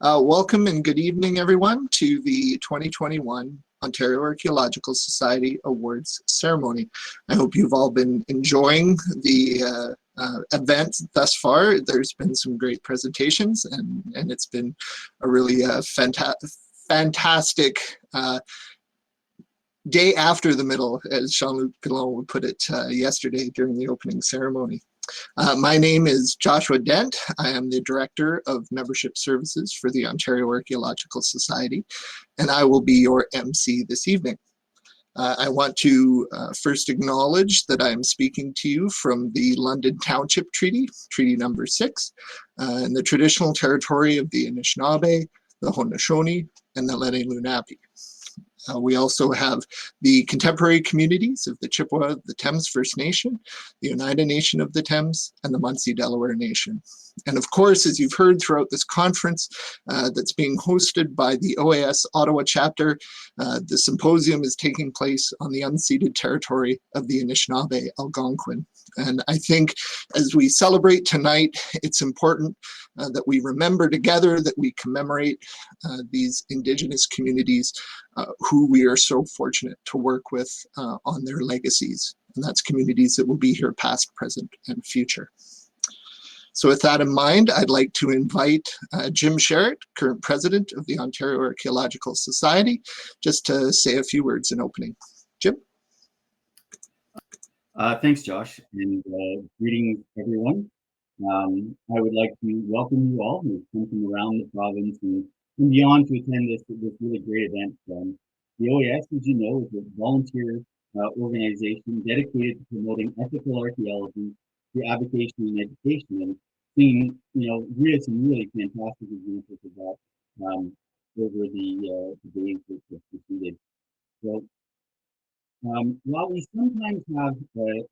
Welcome and good evening, everyone, to the 2021 Ontario Archaeological Society Awards ceremony. I hope you've all been enjoying the event thus far. There's been some great presentations, and it's been a really fantastic day after the middle, as Jean-Luc Pilon would put it yesterday during the opening ceremony. My name is Joshua Dent. I am the Director of Membership Services for the Ontario Archaeological Society, and I will be your MC this evening. I want to first acknowledge that I am speaking to you from the London Township Treaty, Treaty number 6, in the traditional territory of the Anishinaabe, the Haudenosaunee, and the Lenni Lenape. We also have the contemporary communities of the Chippewa, the Thames First Nation, the Oneida Nation of the Thames, and the Munsee Delaware Nation. And of course, as you've heard throughout this conference that's being hosted by the OAS Ottawa Chapter, the symposium is taking place on the unceded territory of the Anishinaabe Algonquin. And I think as we celebrate tonight, it's important that we remember together, that we commemorate these Indigenous communities who we are so fortunate to work with on their legacies. And that's communities that will be here past, present, and future. So with that in mind, I'd like to invite Jim Sherritt, current president of the Ontario Archaeological Society, just to say a few words in opening. Jim? Thanks, Josh, and greetings, everyone. I would like to welcome you all who've come from around the province and beyond to attend this really great event. The OAS, as you know, is a volunteer organization dedicated to promoting ethical archaeology through avocation and education, and seeing, really some really fantastic examples of that over the days that preceded. So, while we sometimes have a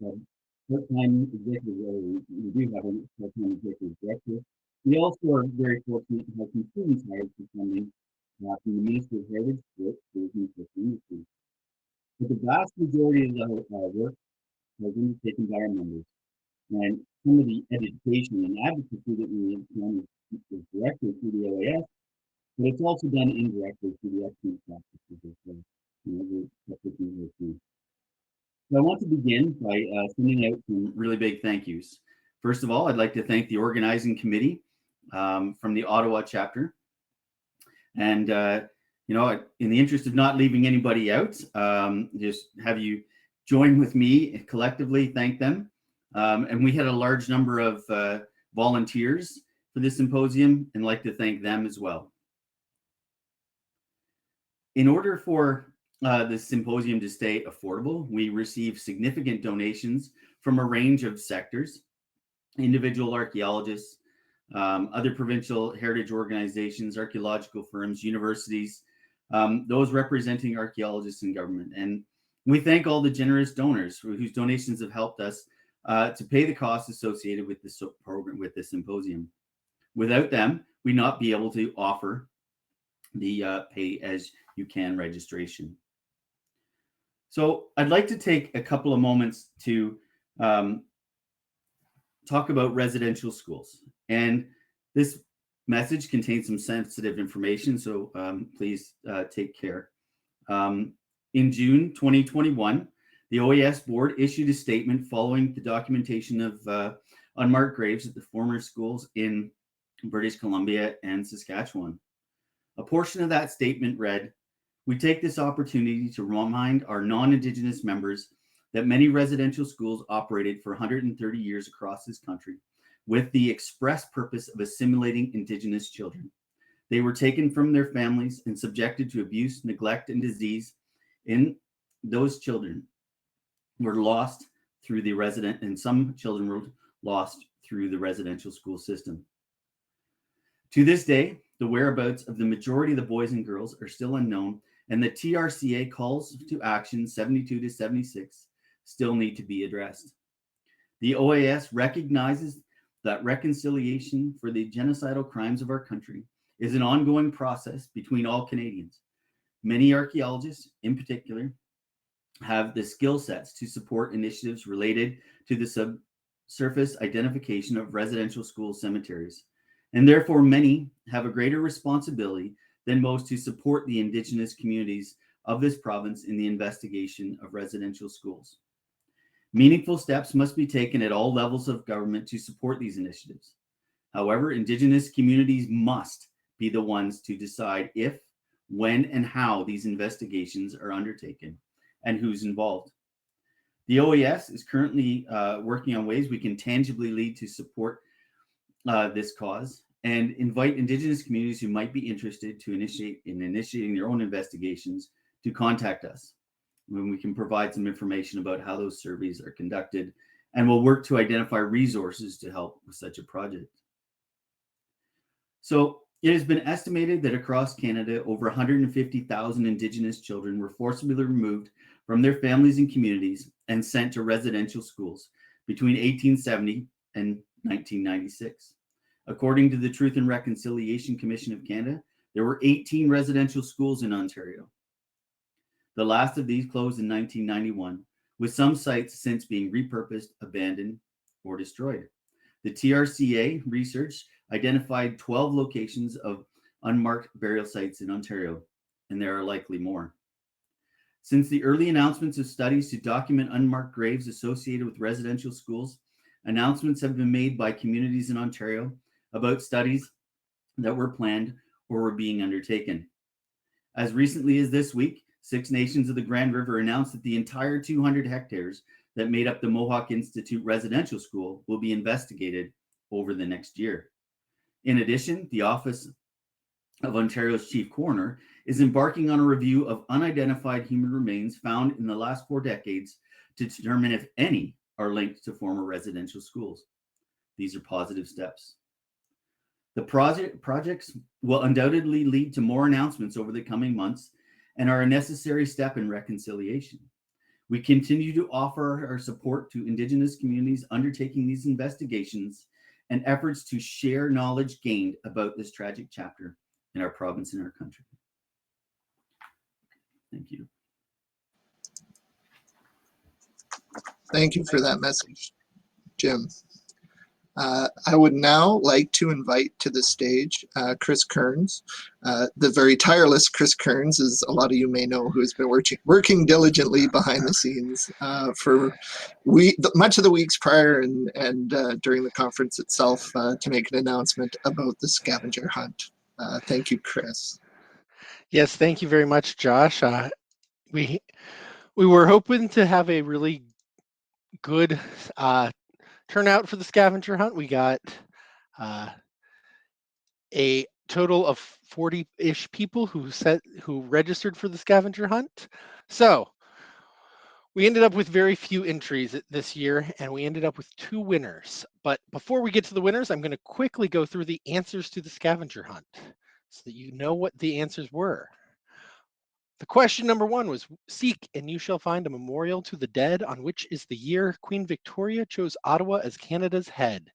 part-time executive, or we do have a part-time executive director, we also are very fortunate to have some students hired for funding from the Ministry of Heritage, Sports, Tourism, and Industry. But the vast majority of the work has been taken by our members, and some of the education and advocacy that we have done is directly through the OAS, but it's also done indirectly through the excellent practices of So I want to begin by sending out some really big thank yous. First of all, I'd like to thank the organizing committee from the Ottawa Chapter. And, in the interest of not leaving anybody out, just have you join with me collectively, thank them. And we had a large number of volunteers for this symposium, and I'd like to thank them as well. In order for the symposium to stay affordable, we receive significant donations from a range of sectors, individual archaeologists, other provincial heritage organizations, archaeological firms, universities, those representing archaeologists and government. And we thank all the generous donors whose donations have helped us to pay the costs associated with this program, with this symposium. Without them, we'd not be able to offer the pay as you can registration. So I'd like to take a couple of moments to talk about residential schools. And this message contains some sensitive information, so please take care. In June 2021, the OAS board issued a statement following the documentation of unmarked graves at the former schools in British Columbia and Saskatchewan. A portion of that statement read, "We take this opportunity to remind our non-Indigenous members that many residential schools operated for 130 years across this country with the express purpose of assimilating Indigenous children. They were taken from their families and subjected to abuse, neglect, and disease. In those children were lost through the and some children were lost through the residential school system. To this day, the whereabouts of the majority of the boys and girls are still unknown, and the TRCA calls to action 72 to 76 still need to be addressed. The OAS recognizes that reconciliation for the genocidal crimes of our country is an ongoing process between all Canadians. Many archaeologists, in particular, have the skill sets to support initiatives related to the subsurface identification of residential school cemeteries and therefore many have a greater responsibility than most to support the Indigenous communities of this province in the investigation of residential schools. Meaningful steps must be taken at all levels of government to support these initiatives. However, Indigenous communities must be the ones to decide if, when, and how these investigations are undertaken and who's involved. The OAS is currently working on ways we can tangibly lead to support this cause and invite Indigenous communities who might be interested to initiating their own investigations to contact us, when we can provide some information about how those surveys are conducted, and we'll work to identify resources to help with such a project. So it has been estimated that across Canada, over 150,000 Indigenous children were forcibly removed from their families and communities and sent to residential schools between 1870 and 1996. According to the Truth and Reconciliation Commission of Canada, there were 18 residential schools in Ontario. The last of these closed in 1991, with some sites since being repurposed, abandoned, or destroyed. The TRCA research identified 12 locations of unmarked burial sites in Ontario, and there are likely more. Since the early announcements of studies to document unmarked graves associated with residential schools, announcements have been made by communities in Ontario about studies that were planned or were being undertaken. As recently as this week, Six Nations of the Grand River announced that the entire 200 hectares that made up the Mohawk Institute Residential School will be investigated over the next year. In addition, the Office of Ontario's Chief Coroner is embarking on a review of unidentified human remains found in the last 4 decades to determine if any are linked to former residential schools. These are positive steps. The projects will undoubtedly lead to more announcements over the coming months and are a necessary step in reconciliation. We continue to offer our support to Indigenous communities undertaking these investigations and efforts to share knowledge gained about this tragic chapter in our province and our country. Thank you. Thank you for that message, Jim. I would now like to invite to the stage Chris Kearns. The very tireless Chris Kearns, as a lot of you may know, who has been working diligently behind the scenes for much of the weeks prior and during the conference itself to make an announcement about the scavenger hunt. Thank you, Chris. Yes, thank you very much, Josh. We were hoping to have a really good turnout for the scavenger hunt. We got a total of 40-ish people who registered for the scavenger hunt. So we ended up with very few entries this year, and we ended up with 2 winners. But before we get to the winners, I'm going to quickly go through the answers to the scavenger hunt so that you know what the answers were. The question number 1 was, seek and you shall find a memorial to the dead on which is the year Queen Victoria chose Ottawa as Canada's head.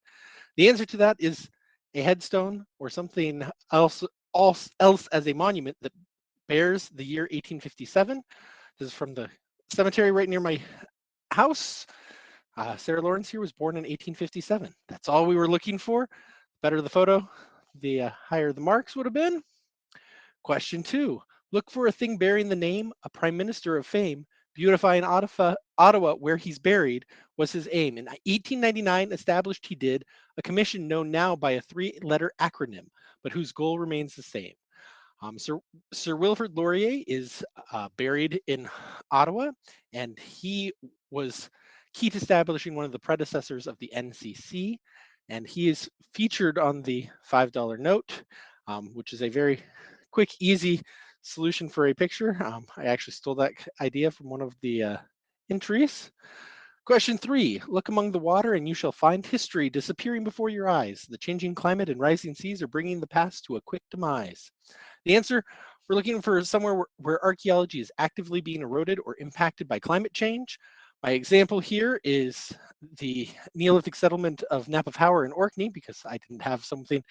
The answer to that is a headstone or something else as a monument that bears the year 1857. This is from the cemetery right near my house. Sarah Lawrence here was born in 1857. That's all we were looking for. The better the photo, the higher the marks would have been. Question 2. Look for a thing bearing the name, a prime minister of fame, beautifying Ottawa where he's buried was his aim. In 1899, established he did a commission known now by a 3-letter acronym, but whose goal remains the same. Sir Wilfrid Laurier is buried in Ottawa, and he was key to establishing one of the predecessors of the NCC, and he is featured on the $5 note, which is a very quick, easy solution for a picture. I actually stole that idea from one of the entries. Question 3, look among the water and you shall find history disappearing before your eyes. The changing climate and rising seas are bringing the past to a quick demise. The answer, we're looking for somewhere where archaeology is actively being eroded or impacted by climate change. My example here is the Neolithic settlement of Napapower in Orkney, because I didn't have something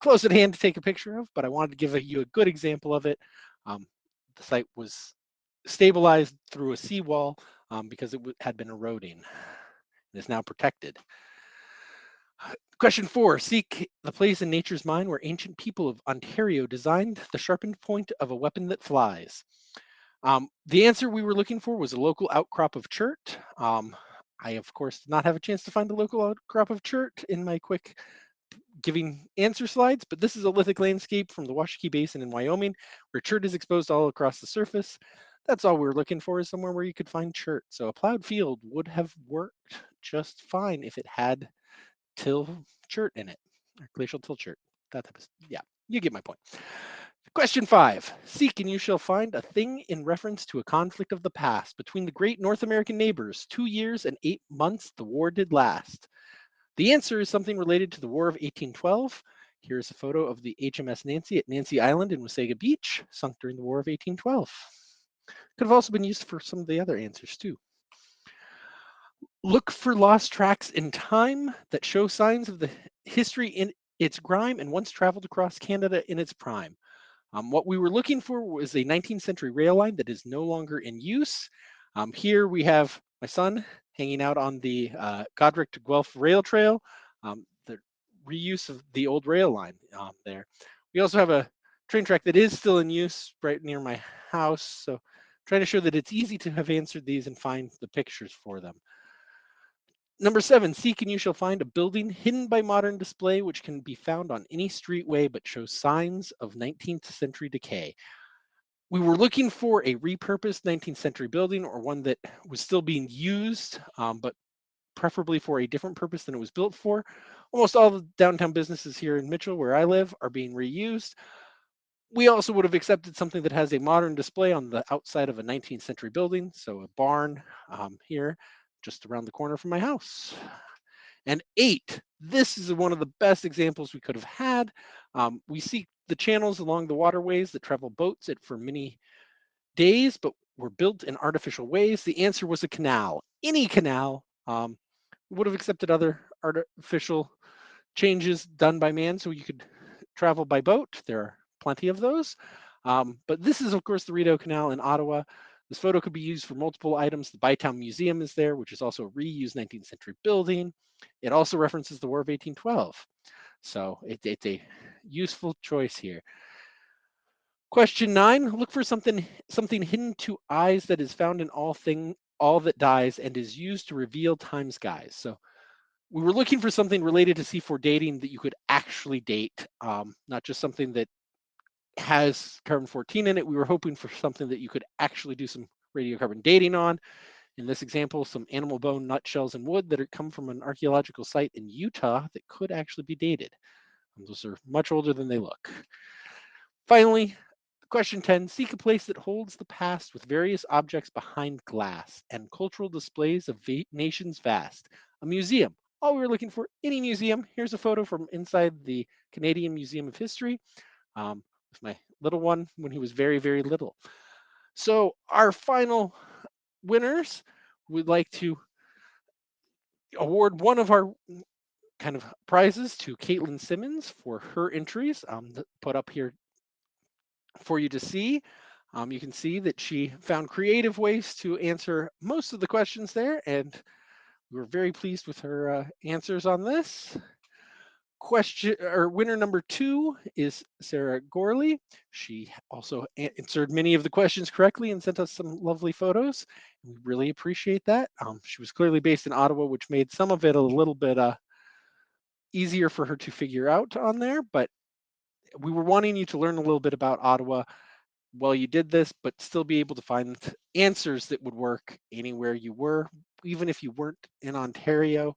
close at hand to take a picture of, but I wanted to give you a good example of it. The site was stabilized through a seawall because it had been eroding. It is now protected. Question 4, seek the place in nature's mind where ancient people of Ontario designed the sharpened point of a weapon that flies. The answer we were looking for was a local outcrop of chert. I, of course, did not have a chance to find a local outcrop of chert in my quick giving answer slides, but this is a lithic landscape from the Washakie Basin in Wyoming, where chert is exposed all across the surface. That's all we're looking for, is somewhere where you could find chert. So a plowed field would have worked just fine if it had till chert in it, or glacial till chert. That type of, yeah, you get my point. Question 5, seek and you shall find a thing in reference to a conflict of the past between the great North American neighbors. 2 years and 8 months the war did last. The answer is something related to the War of 1812. Here's a photo of the HMS Nancy at Nancy Island in Wasaga Beach, sunk during the War of 1812. Could have also been used for some of the other answers too. Look for lost tracks in time that show signs of the history in its grime and once traveled across Canada in its prime. What we were looking for was a 19th century rail line that is no longer in use. Here we have my son hanging out on the Godric to Guelph rail trail, the reuse of the old rail line there. We also have a train track that is still in use right near my house. So trying to show that it's easy to have answered these and find the pictures for them. Number 7, seek and you shall find a building hidden by modern display which can be found on any streetway but shows signs of 19th century decay. We were looking for a repurposed 19th century building, or one that was still being used, but preferably for a different purpose than it was built for. Almost all the downtown businesses here in Mitchell, where I live, are being reused. We also would have accepted something that has a modern display on the outside of a 19th century building, so a barn here, just around the corner from my house. And 8, this is one of the best examples we could have had. We see the channels along the waterways that travel boats for many days, but were built in artificial ways. The answer was a canal. Any canal would have accepted other artificial changes done by man so you could travel by boat. There are plenty of those. But this is, of course, the Rideau Canal in Ottawa. This photo could be used for multiple items. The Bytown Museum is there, which is also a reused 19th century building. It also references the War of 1812. So it's a useful choice here. Question 9, look for something hidden to eyes that is found in all that dies and is used to reveal time's guise. So we were looking for something related to C4 dating that you could actually date, not just something that has carbon-14 in it. We were hoping for something that you could actually do some radiocarbon dating on. In this example, some animal bone nutshells and wood that come from an archaeological site in Utah that could actually be dated. Those are much older than they look. Finally, question 10, seek a place that holds the past with various objects behind glass and cultural displays of nations vast. A museum. All we were looking for, any museum. Here's a photo from inside the Canadian Museum of History with my little one when he was very, very little. So our final winners, we'd like to award one of our kind of prizes to Caitlin Simmons for her entries, put up here for you to see. You can see that she found creative ways to answer most of the questions there, and we were very pleased with her answers on this. Winner number 2 is Sarah Gorley. She also answered many of the questions correctly and sent us some lovely photos. We really appreciate that. She was clearly based in Ottawa, which made some of it a little bit easier for her to figure out on there, but we were wanting you to learn a little bit about Ottawa while you did this, but still be able to find answers that would work anywhere you were, even if you weren't in Ontario.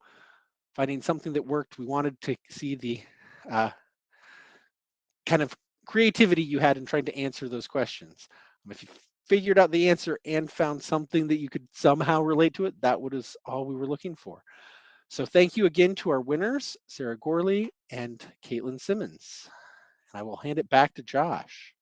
Finding something that worked, we wanted to see the kind of creativity you had in trying to answer those questions. If you figured out the answer and found something that you could somehow relate to it, that was all we were looking for. So thank you again to our winners, Sarah Gorley and Caitlin Simmons. And I will hand it back to Josh.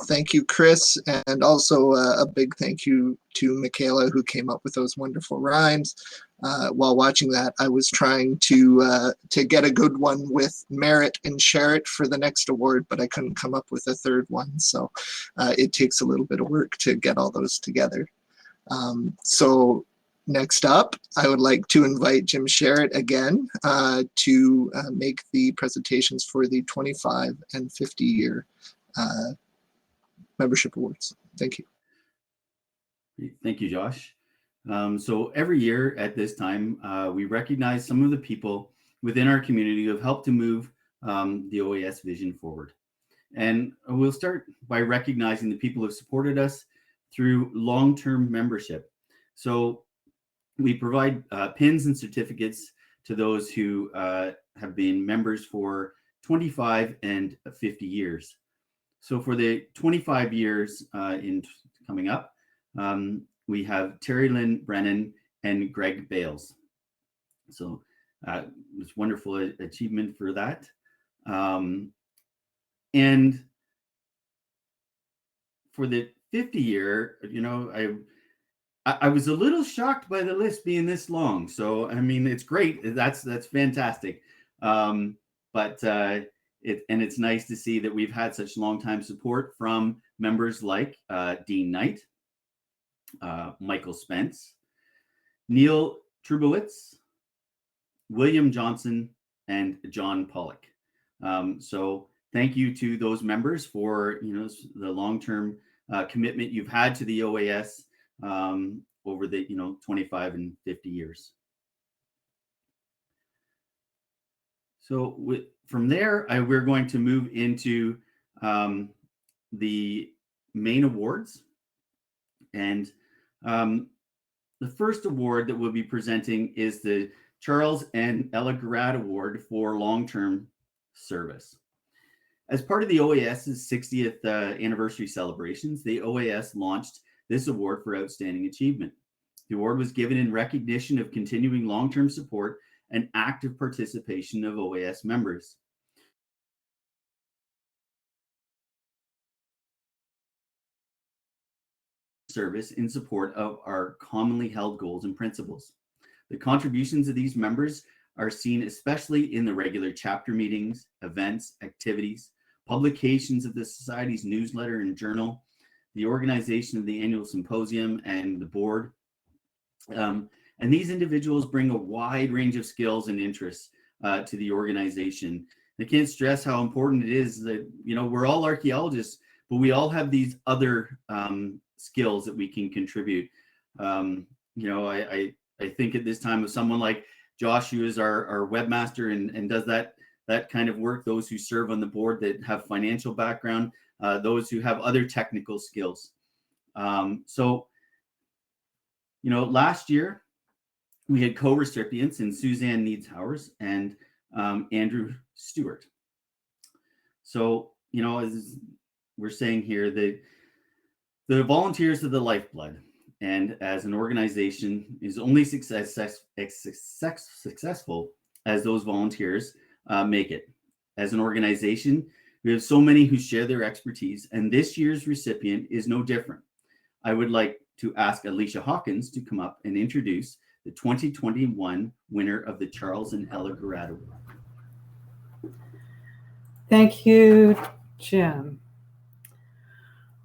Thank you, Chris, and also a big thank you to Michaela, who came up with those wonderful rhymes. While watching that, I was trying to get a good one with merit and share it for the next award, but I couldn't come up with a third one, so it takes a little bit of work to get all those together. So Next up, I would like to invite Jim Sherritt again to make the presentations for the 25 and 50-year membership awards. Thank you. Thank you, Josh. So every year at this time, we recognize some of the people within our community who have helped to move the OAS vision forward. And we'll start by recognizing the people who have supported us through long-term membership. So we provide pins and certificates to those who have been members for 25 and 50 years. So for the 25 years coming up, we have Terry Lynn Brennan and Greg Bales. So it's wonderful achievement for that. And for the 50 year, you know, I was a little shocked by the list being this long. So, I mean, it's great. That's fantastic. But it's nice to see that we've had such long time support from members like Dean Knight, Michael Spence, Neil Trubowitz, William Johnson, and John Pollock. So thank you to those members for, you know, the long-term commitment you've had to the OAS over the, you know, 25 and 50 years. So from there, we're going to move into the main awards. And the first award that we'll be presenting is the Charles and Ella Garrett Award for long-term service. As part of the OAS's 60th anniversary celebrations, the OAS launched this award for outstanding achievement. The award was given in recognition of continuing long-term support and active participation of OAS members. Service in support of our commonly held goals and principles. The contributions of these members are seen especially in the regular chapter meetings, events, activities, publications of the Society's newsletter and journal, the organization of the annual symposium, and the board. And these individuals bring a wide range of skills and interests to the organization. I can't stress how important it is that, you know, we're all archaeologists, but we all have these other skills that we can contribute. You know, I think at this time of someone like Josh, who is our webmaster and does that kind of work, those who serve on the board that have financial background, those who have other technical skills. So, you know, last year we had co-recipients in Suzanne Needs-Howers and Andrew Stewart. So, you know, as we're saying here, the volunteers are the lifeblood, and as an organization is only successful as those volunteers make it. As an organization, we have so many who share their expertise, and this year's recipient is no different. I would like to ask Alicia Hawkins to come up and introduce the 2021 winner of the Charles and Ella Garrett Award. Thank you, Jim.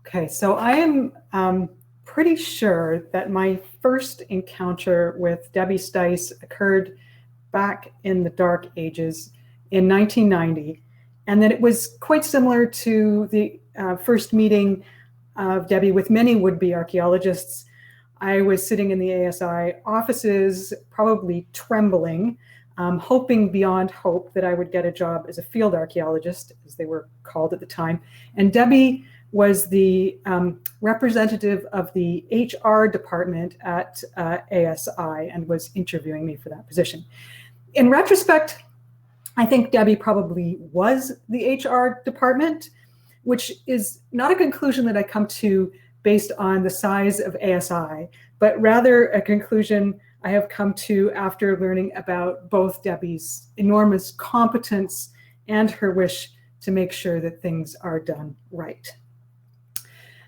Okay, so I am pretty sure that my first encounter with Debbie Stice occurred back in the dark ages in 1990, and that it was quite similar to the first meeting of Debbie with many would-be archaeologists. I was sitting in the ASI offices, probably trembling, hoping beyond hope that I would get a job as a field archaeologist, as they were called at the time. And Debbie was the representative of the HR department at ASI and was interviewing me for that position. In retrospect, I think Debbie probably was the HR department, which is not a conclusion that I come to based on the size of ASI, but rather a conclusion I have come to after learning about both Debbie's enormous competence and her wish to make sure that things are done right.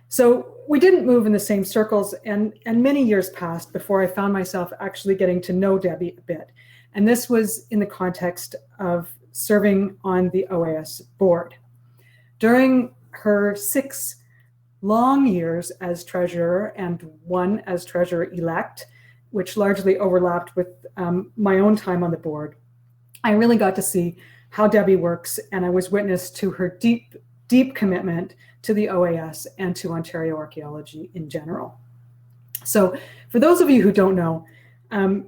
So we didn't move in the same circles, and many years passed before I found myself actually getting to know Debbie a bit. And this was in the context of serving on the OAS board. During her 6 long years as treasurer and 1 as treasurer-elect, which largely overlapped with my own time on the board, I really got to see how Debbie works, and I was witness to her deep, deep commitment to the OAS and to Ontario archaeology in general. So for those of you who don't know,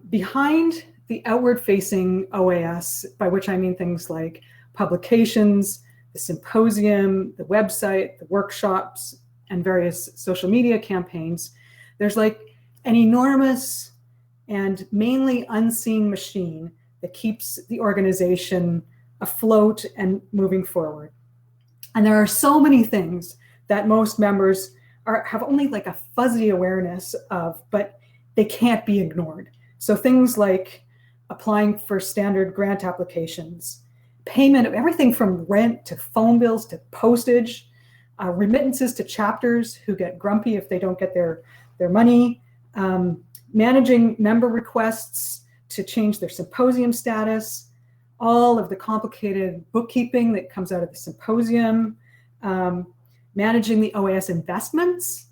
behind the outward-facing OAS, by which I mean things like publications, the symposium, the website, the workshops, and various social media campaigns, there's like an enormous and mainly unseen machine that keeps the organization afloat and moving forward. And there are so many things that most members have only like a fuzzy awareness of, but they can't be ignored. So things like applying for standard grant applications, payment of everything from rent to phone bills to postage, remittances to chapters who get grumpy if they don't get their money, managing member requests to change their symposium status, all of the complicated bookkeeping that comes out of the symposium, managing the OAS investments,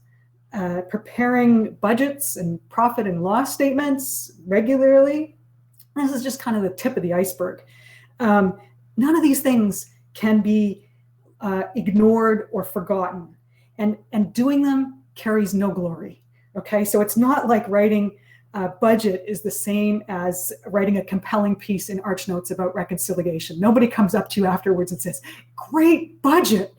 preparing budgets and profit and loss statements regularly. This is just kind of the tip of the iceberg. None of these things can be ignored or forgotten, and doing them carries no glory. Okay, so it's not like writing a budget is the same as writing a compelling piece in Arch Notes about reconciliation. Nobody comes up to you afterwards and says, "Great budget."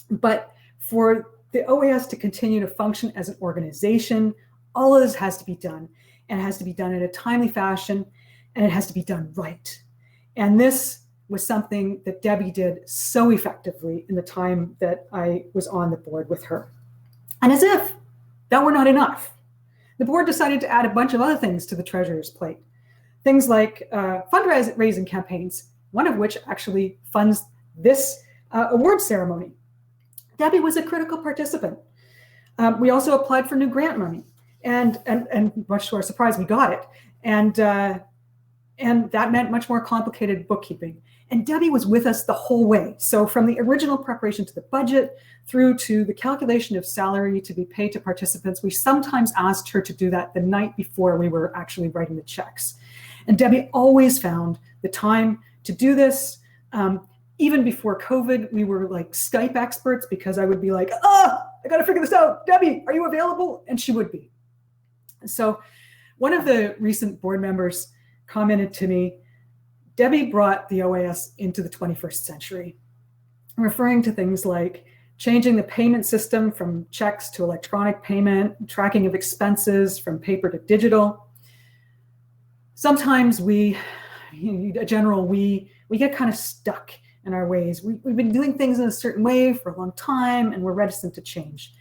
But for the OAS to continue to function as an organization, all of this has to be done, and it has to be done in a timely fashion, and it has to be done right. And this was something that Debbie did so effectively in the time that I was on the board with her. And as if that were not enough, the board decided to add a bunch of other things to the treasurer's plate. Things like fundraising campaigns, one of which actually funds this award ceremony. Debbie was a critical participant. We also applied for new grant money, and much to our surprise, we got it. And that meant much more complicated bookkeeping. And Debbie was with us the whole way. So from the original preparation to the budget through to the calculation of salary to be paid to participants, we sometimes asked her to do that the night before we were actually writing the checks. And Debbie always found the time to do this. Even before COVID, we were like Skype experts, because I would be like, I got to figure this out. Debbie, are you available? And she would be. So one of the recent board members commented to me, Debbie brought the OAS into the 21st century, referring to things like changing the payment system from checks to electronic payment, tracking of expenses from paper to digital. Sometimes we get kind of stuck in our ways. We've been doing things in a certain way for a long time, and we're reticent to change.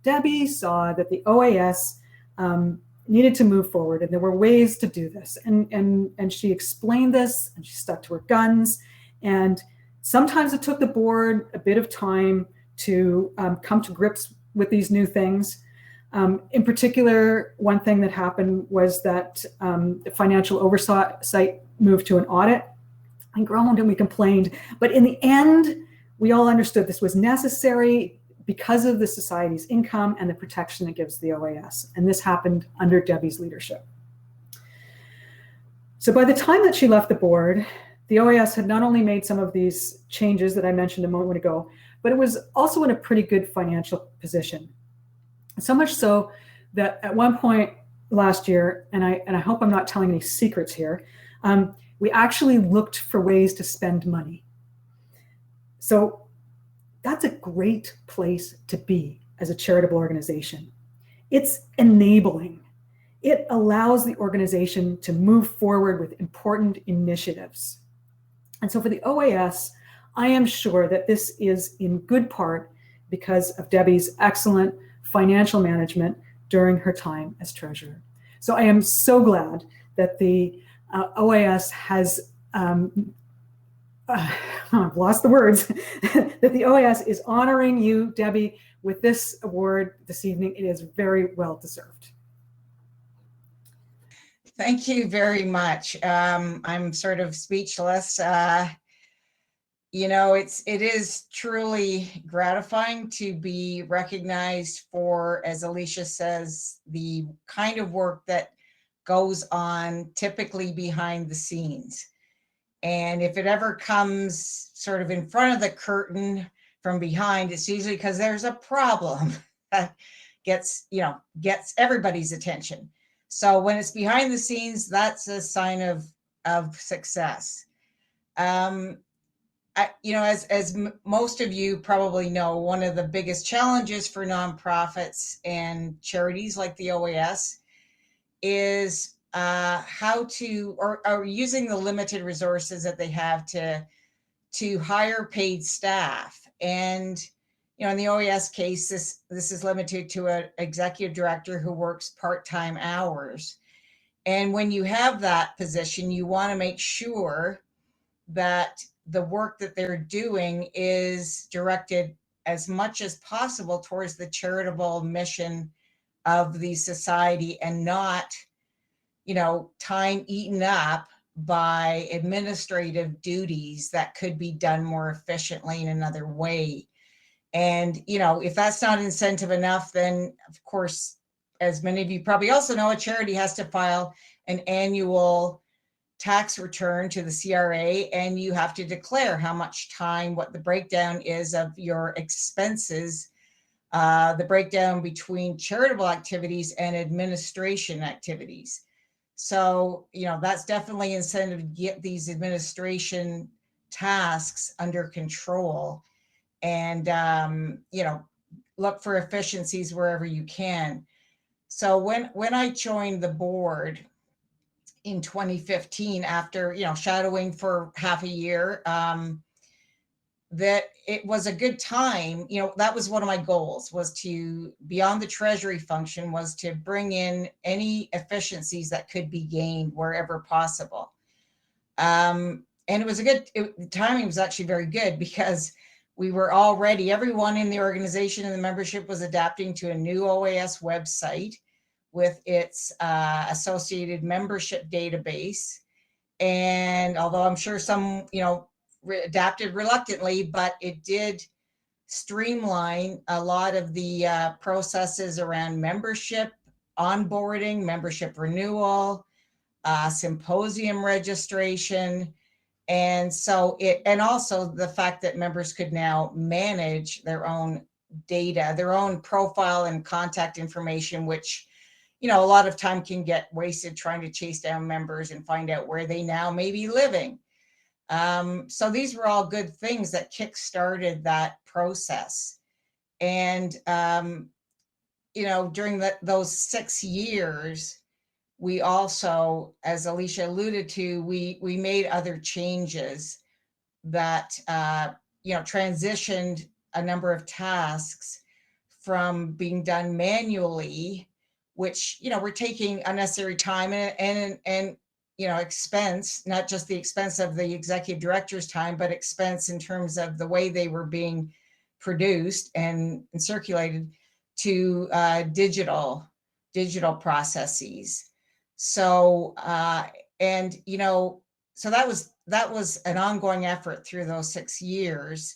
Debbie saw that the OAS needed to move forward, and there were ways to do this. And she explained this, and she stuck to her guns. And sometimes it took the board a bit of time to come to grips with these new things. In particular, one thing that happened was that the financial oversight moved to an audit. We groaned and we complained, but in the end, we all understood this was necessary because of the society's income and the protection it gives the OAS. And this happened under Debbie's leadership. So by the time that she left the board, the OAS had not only made some of these changes that I mentioned a moment ago, but it was also in a pretty good financial position. So much so that at one point last year, and I hope I'm not telling any secrets here, we actually looked for ways to spend money. So that's a great place to be as a charitable organization. It's enabling. It allows the organization to move forward with important initiatives. And so for the OAS, I am sure that this is in good part because of Debbie's excellent financial management during her time as treasurer. So I am so glad that the OAS has, I've lost the words, that the OAS is honoring you, Debbie, with this award this evening. It is very well deserved. Thank you very much. I'm sort of speechless. it is truly gratifying to be recognized for, as Alicia says, the kind of work that goes on typically behind the scenes. And if it ever comes sort of in front of the curtain from behind, it's usually because there's a problem that gets everybody's attention. So when it's behind the scenes, that's a sign of success. As most of you probably know, one of the biggest challenges for nonprofits and charities like the OAS is how to, or using the limited resources that they have to hire paid staff. And in the OAS case, this is limited to an executive director who works part-time hours. And when you have that position, you want to make sure that the work that they're doing is directed as much as possible towards the charitable mission of the society, and not, time eaten up by administrative duties that could be done more efficiently in another way. And, if that's not incentive enough, then of course, as many of you probably also know, a charity has to file an annual tax return to the CRA, and you have to declare how much time, what the breakdown is of your expenses, the breakdown between charitable activities and administration activities. So, that's definitely incentive to get these administration tasks under control, and, look for efficiencies wherever you can. So when I joined the board in 2015, after, shadowing for half a year, that it was a good time. That was one of my goals, was to, beyond the treasury function, was to bring in any efficiencies that could be gained wherever possible. And it was the timing was actually very good, because we were already, everyone in the organization and the membership was adapting to a new OAS website with its associated membership database. And although I'm sure some, adapted reluctantly, but it did streamline a lot of the processes around membership onboarding, membership renewal, symposium registration. And so and also the fact that members could now manage their own data, their own profile and contact information, which, a lot of time can get wasted trying to chase down members and find out where they now may be living. So these were all good things that kick-started that process. And, during those 6 years, we also, as Alicia alluded to, we made other changes that, transitioned a number of tasks from being done manually, which, were taking unnecessary time and expense, not just the expense of the executive director's time, but expense in terms of the way they were being produced and circulated, to digital processes. So, so that was an ongoing effort through those 6 years.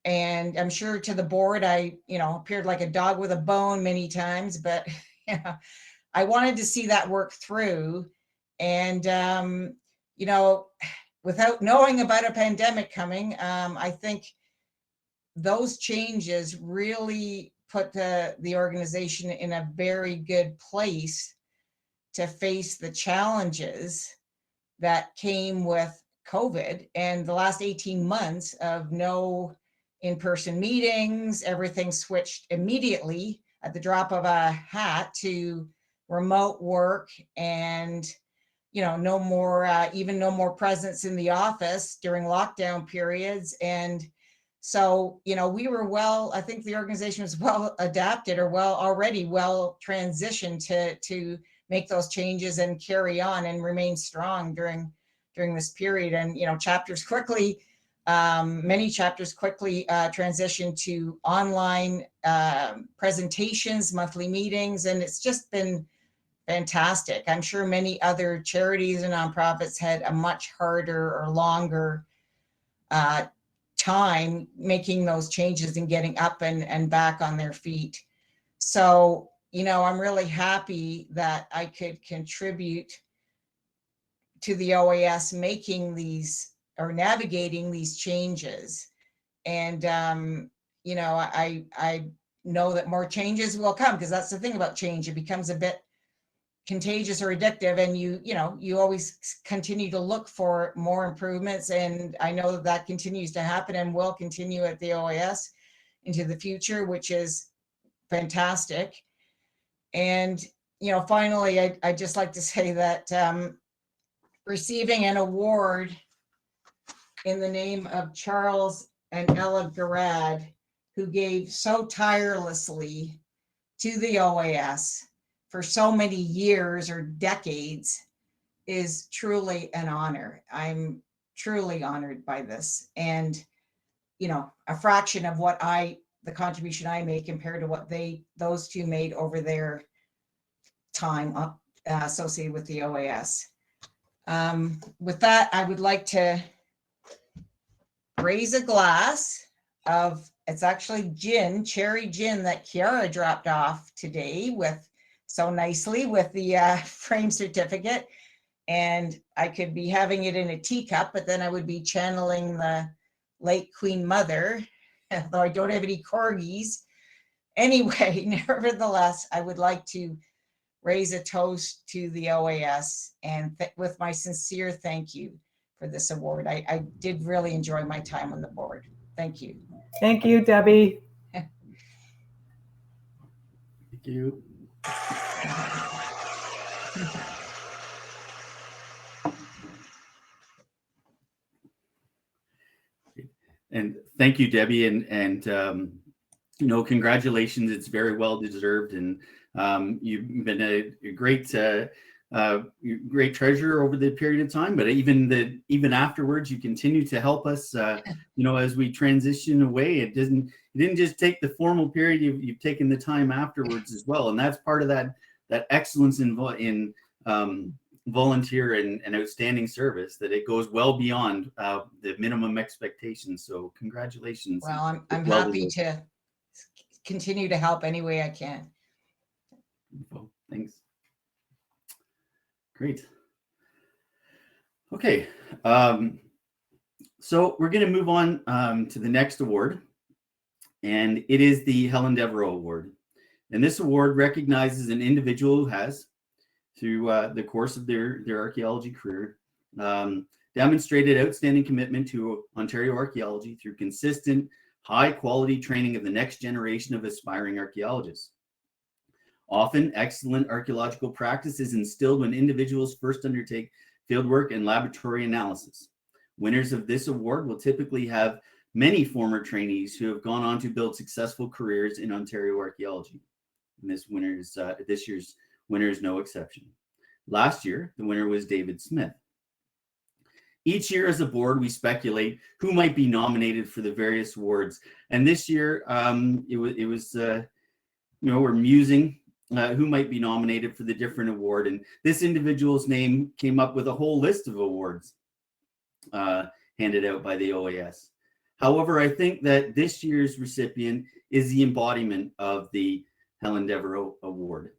And I'm sure to the board, I, appeared like a dog with a bone many times, but I wanted to see that work through. And, without knowing about a pandemic coming, I think those changes really put the organization in a very good place to face the challenges that came with COVID and the last 18 months of no in-person meetings. Everything switched immediately at the drop of a hat to remote work, and no more presence in the office during lockdown periods. And so, we were I think the organization was well adapted, or already well transitioned to make those changes and carry on and remain strong during this period. And, chapters quickly, many chapters quickly transitioned to online presentations, monthly meetings, and it's just been fantastic. I'm sure many other charities and nonprofits had a much harder or longer time making those changes and getting up and back on their feet. So, I'm really happy that I could contribute to the OAS making these or navigating these changes. And, I know that more changes will come, because that's the thing about change. It becomes a bit contagious or addictive, and you always continue to look for more improvements. And I know that continues to happen and will continue at the OAS into the future, which is fantastic. And, finally, I'd just like to say that receiving an award in the name of Charles and Ella Garad, who gave so tirelessly to the OAS for so many years or decades, is truly an honor. I'm truly honored by this. And, a fraction of the contribution I made compared to what those two made over their time associated with the OAS. With that, I would like to raise a glass of, it's actually gin, cherry gin, that Kiara dropped off today so nicely with the frame certificate. And I could be having it in a teacup, but then I would be channeling the late Queen Mother, although I don't have any corgis. Anyway, nevertheless, I would like to raise a toast to the OAS and with my sincere thank you for this award. I did really enjoy my time on the board. Thank you. Thank you, Debbie. Thank you. And thank you, Debbie, and congratulations. It's very well deserved, and you've been a great great treasurer over the period of time. But even afterwards, you continue to help us. As we transition away, it didn't just take the formal period. You've taken the time afterwards as well, and that's part of that excellence in volunteer and outstanding service, that it goes well beyond the minimum expectations. So congratulations. Well, I'm happy to continue to help any way I can. Well, thanks. Great. Okay. So we're going to move on to the next award, and it is the Helen Devereaux Award. And this award recognizes an individual who has, through the course of their archaeology career, demonstrated outstanding commitment to Ontario archaeology through consistent, high-quality training of the next generation of aspiring archaeologists. Often, excellent archaeological practice is instilled when individuals first undertake fieldwork and laboratory analysis. Winners of this award will typically have many former trainees who have gone on to build successful careers in Ontario archaeology. And this year's winner is no exception. Last year, the winner was David Smith. Each year as a board, we speculate who might be nominated for the various awards. And this year, we're musing who might be nominated for the different award. And this individual's name came up with a whole list of awards handed out by the OAS. However, I think that this year's recipient is the embodiment of the Helen Devereaux Award.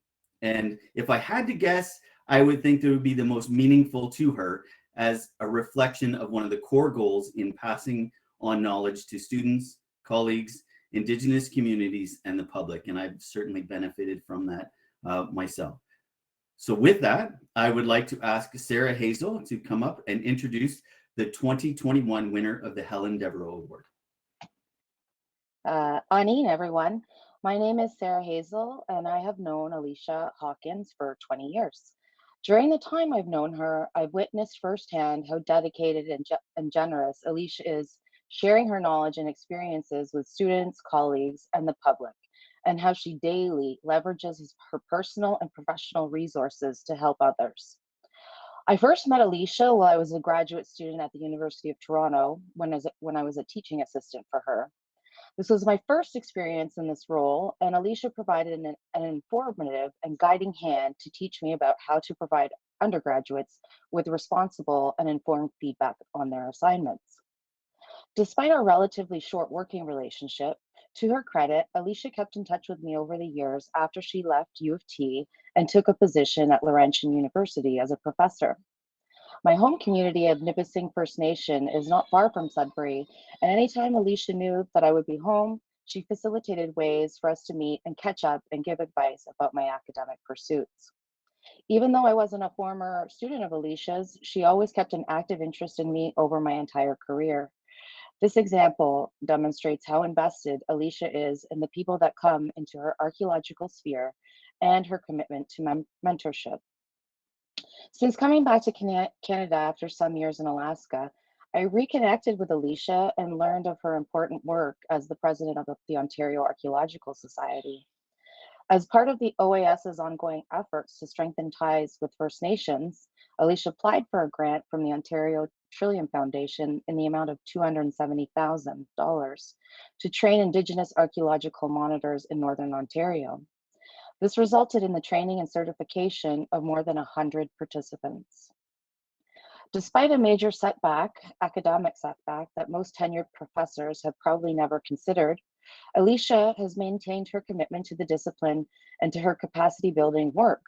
And if I had to guess, I would think that it would be the most meaningful to her as a reflection of one of the core goals in passing on knowledge to students, colleagues, Indigenous communities, and the public. And I've certainly benefited from that myself. So with that, I would like to ask Sarah Hazel to come up and introduce the 2021 winner of the Helen Devereaux Award. Anine, everyone. My name is Sarah Hazel, and I have known Alicia Hawkins for 20 years. During the time I've known her, I've witnessed firsthand how dedicated and generous Alicia is, sharing her knowledge and experiences with students, colleagues, and the public, and how she daily leverages her personal and professional resources to help others. I first met Alicia while I was a graduate student at the University of Toronto when I was a teaching assistant for her. This was my first experience in this role, and Alicia provided an informative and guiding hand to teach me about how to provide undergraduates with responsible and informed feedback on their assignments. Despite our relatively short working relationship, to her credit, Alicia kept in touch with me over the years after she left U of T and took a position at Laurentian University as a professor. My home community of Nipissing First Nation is not far from Sudbury, and anytime Alicia knew that I would be home, she facilitated ways for us to meet and catch up and give advice about my academic pursuits. Even though I wasn't a former student of Alicia's, she always kept an active interest in me over my entire career. This example demonstrates how invested Alicia is in the people that come into her archaeological sphere and her commitment to mentorship. Since coming back to Canada after some years in Alaska, I reconnected with Alicia and learned of her important work as the president of the Ontario Archaeological Society. As part of the OAS's ongoing efforts to strengthen ties with First Nations, Alicia applied for a grant from the Ontario Trillium Foundation in the amount of $270,000 to train Indigenous archaeological monitors in Northern Ontario. This resulted in the training and certification of more than 100 participants. Despite a major academic setback that most tenured professors have probably never considered, Alicia has maintained her commitment to the discipline and to her capacity building work.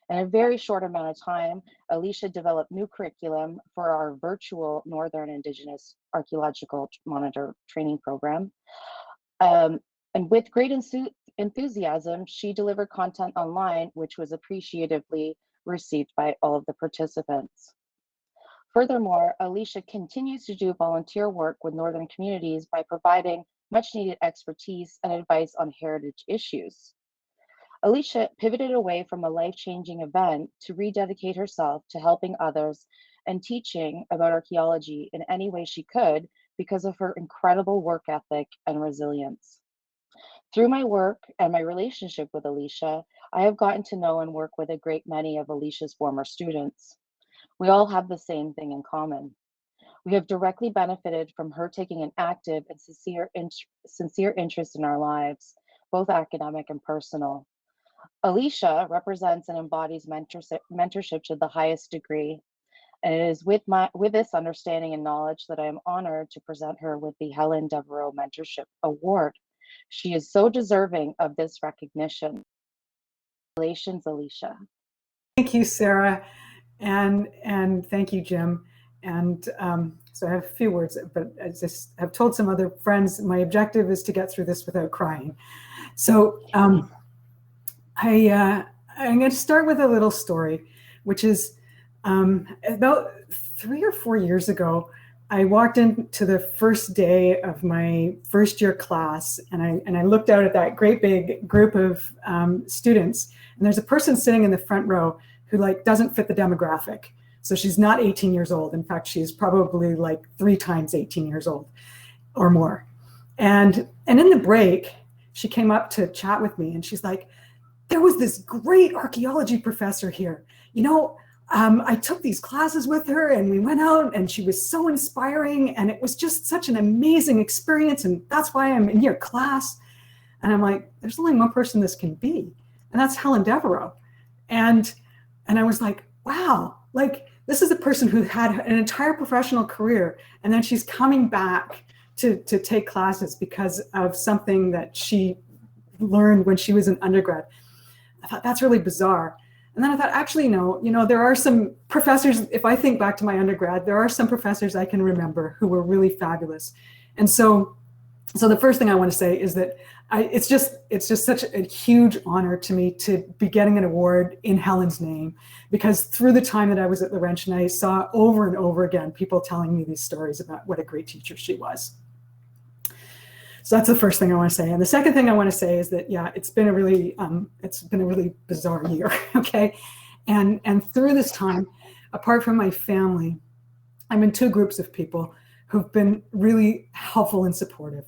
In a very short amount of time, Alicia developed new curriculum for our virtual Northern Indigenous Archaeological Monitor training program. And with great enthusiasm, she delivered content online, which was appreciatively received by all of the participants. Furthermore, Alicia continues to do volunteer work with Northern communities by providing much needed expertise and advice on heritage issues. Alicia pivoted away from a life-changing event to rededicate herself to helping others and teaching about archaeology in any way she could because of her incredible work ethic and resilience. Through my work and my relationship with Alicia, I have gotten to know and work with a great many of Alicia's former students. We all have the same thing in common. We have directly benefited from her taking an active and sincere interest in our lives, both academic and personal. Alicia represents and embodies mentorship to the highest degree, and it is with this understanding and knowledge that I am honored to present her with the Helen Devereaux Mentorship Award. She is so deserving of this recognition. Congratulations, Alicia. Thank you, Sarah, and thank you, Jim. And so I have a few words, but I just have told some other friends my objective is to get through this without crying. So I'm going to start with a little story, which is about 3 or 4 years ago, I walked into the first day of my first year class, and I looked out at that great big group of students, and there's a person sitting in the front row who doesn't fit the demographic. So she's not 18 years old. In fact, she's probably 3 times 18 years old or more. And in the break, she came up to chat with me, and she's like, there was this great archaeology professor here. I took these classes with her, and we went out, and she was so inspiring, and it was just such an amazing experience, and that's why I'm in your class. And I'm like, there's only one person this can be, and that's Helen Devereaux. And I was like, wow, this is a person who had an entire professional career, and then she's coming back to take classes because of something that she learned when she was an undergrad. I thought that's really bizarre. And then I thought, actually, no, there are some professors, if I think back to my undergrad, there are some professors I can remember who were really fabulous. And so the first thing I want to say is that it's just such a huge honor to me to be getting an award in Helen's name, because through the time that I was at Laurentian, I saw over and over again people telling me these stories about what a great teacher she was. So that's the first thing I want to say. And the second thing I want to say is that, yeah, it's been a really bizarre year, okay? And through this time, apart from my family, I'm in 2 groups of people who've been really helpful and supportive.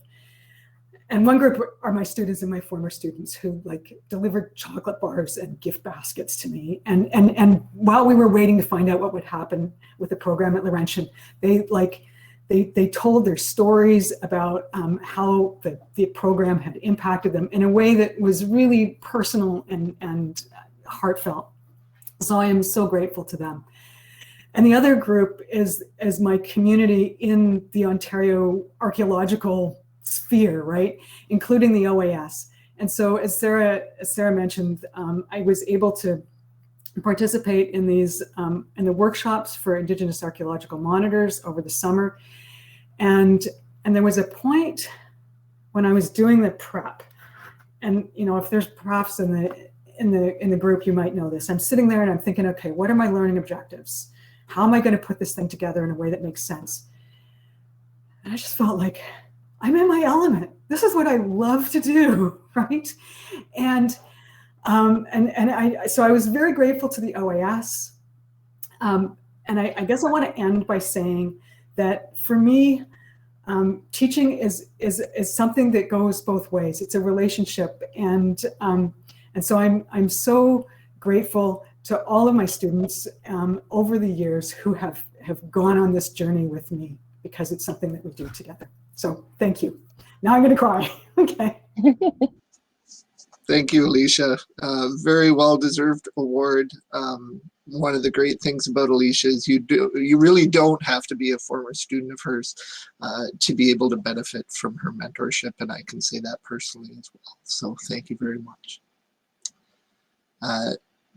And one group are my students and my former students who delivered chocolate bars and gift baskets to me. And while we were waiting to find out what would happen with the program at Laurentian, they told their stories about how the program had impacted them in a way that was really personal and heartfelt. So I am so grateful to them. And the other group is my community in the Ontario archaeological sphere, right, including the OAS. And so, as Sarah mentioned, I was able to participate in these in the workshops for Indigenous archaeological monitors over the summer, and there was a point when I was doing the prep, and if there's profs in the group, you might know this. I'm sitting there and I'm thinking, okay, what are my learning objectives? How am I going to put this thing together in a way that makes sense? And I just felt like I'm in my element. This is what I love to do, right? And so I was very grateful to the OAS. And I guess I want to end by saying that for me, teaching is something that goes both ways. It's a relationship, and so I'm so grateful to all of my students over the years who have gone on this journey with me, because it's something that we do together. So thank you. Now I'm going to cry. Okay. Thank you, Alicia. Very well-deserved award. One of the great things about Alicia is you really don't have to be a former student of hers to be able to benefit from her mentorship, and I can say that personally as well. So thank you very much.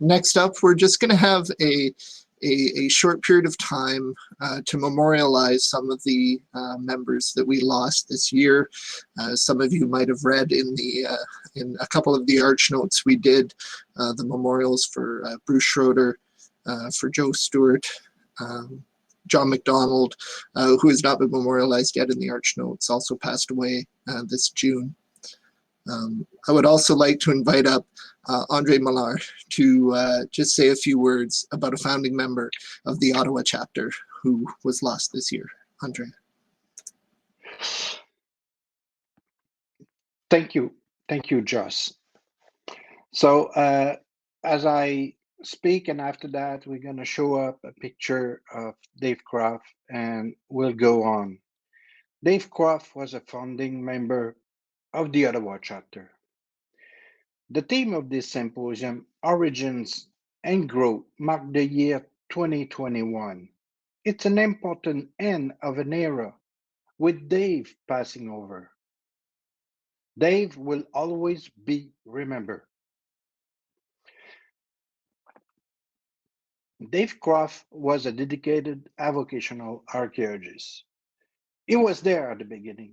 Next up, we're just going to have a short period of time to memorialize some of the members that we lost this year. Some of you might have read in a couple of the arch notes we did the memorials for Bruce Schroeder, for Joe Stewart, John McDonald, who has not been memorialized yet in the arch notes, also passed away this June. I would also like to invite up Andre Millard to just say a few words about a founding member of the Ottawa Chapter who was lost this year. Andre. Thank you, Joss. So as I speak, and after that, we're going to show up a picture of Dave Croft, and we'll go on. Dave Croft was a founding member of the Ottawa Chapter. The theme of this symposium, Origins and Growth, marked the year 2021. It's an important end of an era, with Dave passing over. Dave will always be remembered. Dave Croft was a dedicated avocational archaeologist. He was there at the beginning.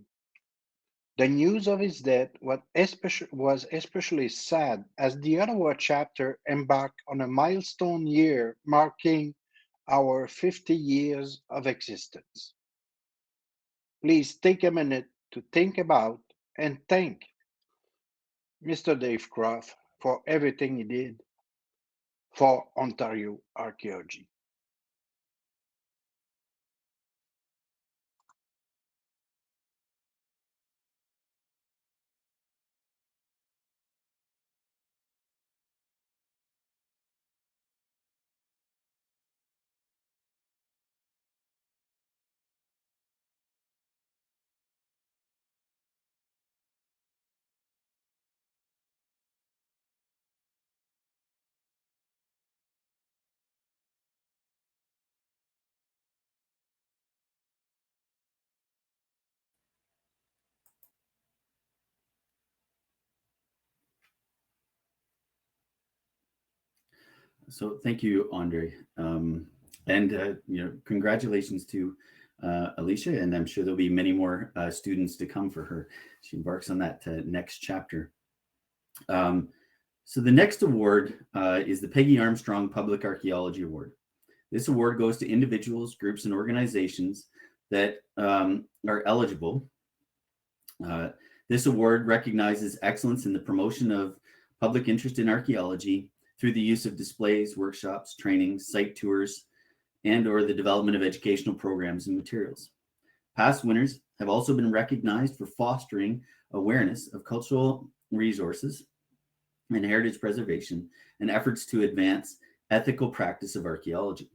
The news of his death was especially sad as the Ottawa Chapter embarked on a milestone year marking our 50 years of existence. Please take a minute to think about and thank Mr. Dave Croft for everything he did for Ontario archaeology. So thank you, Andre. And congratulations to Alicia, and I'm sure there'll be many more students to come for her. She embarks on that next chapter. So the next award is the Peggy Armstrong Public Archaeology Award. This award goes to individuals, groups, and organizations that are eligible. This award recognizes excellence in the promotion of public interest in archaeology through the use of displays, workshops, trainings, site tours, and or the development of educational programs and materials. Past winners have also been recognized for fostering awareness of cultural resources and heritage preservation and efforts to advance ethical practice of archaeology.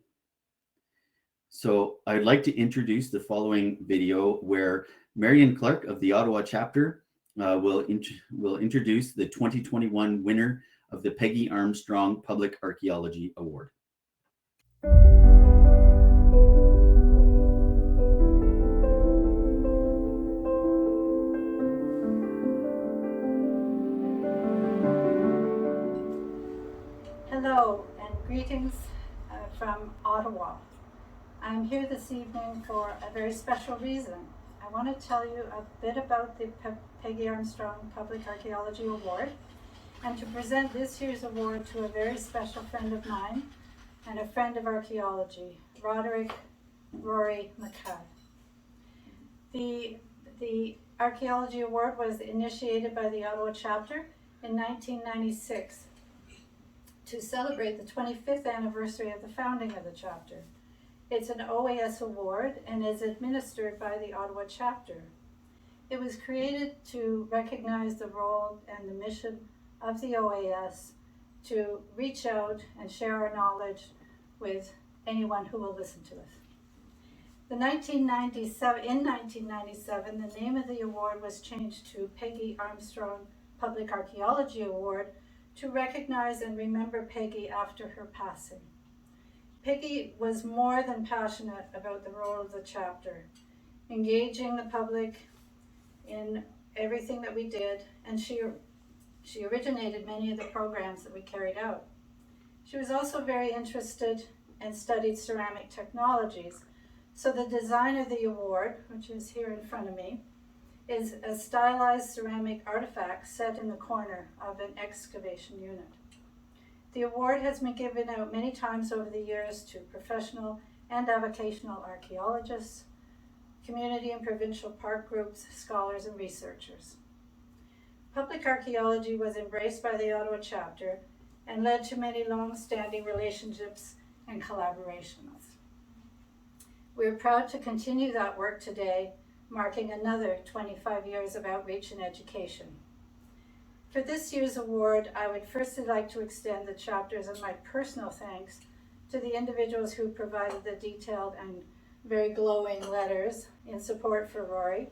So I'd like to introduce the following video where Marion Clark of the Ottawa Chapter will introduce the 2021 winner of the Peggy Armstrong Public Archaeology Award. Ottawa. I'm here this evening for a very special reason. I want to tell you a bit about the Peggy Armstrong Public Archaeology Award and to present this year's award to a very special friend of mine and a friend of archaeology, Rory Mackay. The Archaeology Award was initiated by the Ottawa Chapter in 1996 to celebrate the 25th anniversary of the founding of the chapter. It's an OAS award and is administered by the Ottawa Chapter. It was created to recognize the role and the mission of the OAS to reach out and share our knowledge with anyone who will listen to us. In 1997, the name of the award was changed to Peggy Armstrong Public Archaeology Award to recognize and remember Peggy after her passing. Peggy was more than passionate about the role of the chapter, engaging the public in everything that we did, and she originated many of the programs that we carried out. She was also very interested and studied ceramic technologies. So the design of the award, which is here in front of me, is a stylized ceramic artifact set in the corner of an excavation unit. The award has been given out many times over the years to professional and avocational archaeologists, community and provincial park groups, scholars, and researchers. Public archaeology was embraced by the Ottawa Chapter and led to many long-standing relationships and collaborations. We are proud to continue that work today, marking another 25 years of outreach and education. For this year's award, I would firstly like to extend the chapters of my personal thanks to the individuals who provided the detailed and very glowing letters in support for Rory,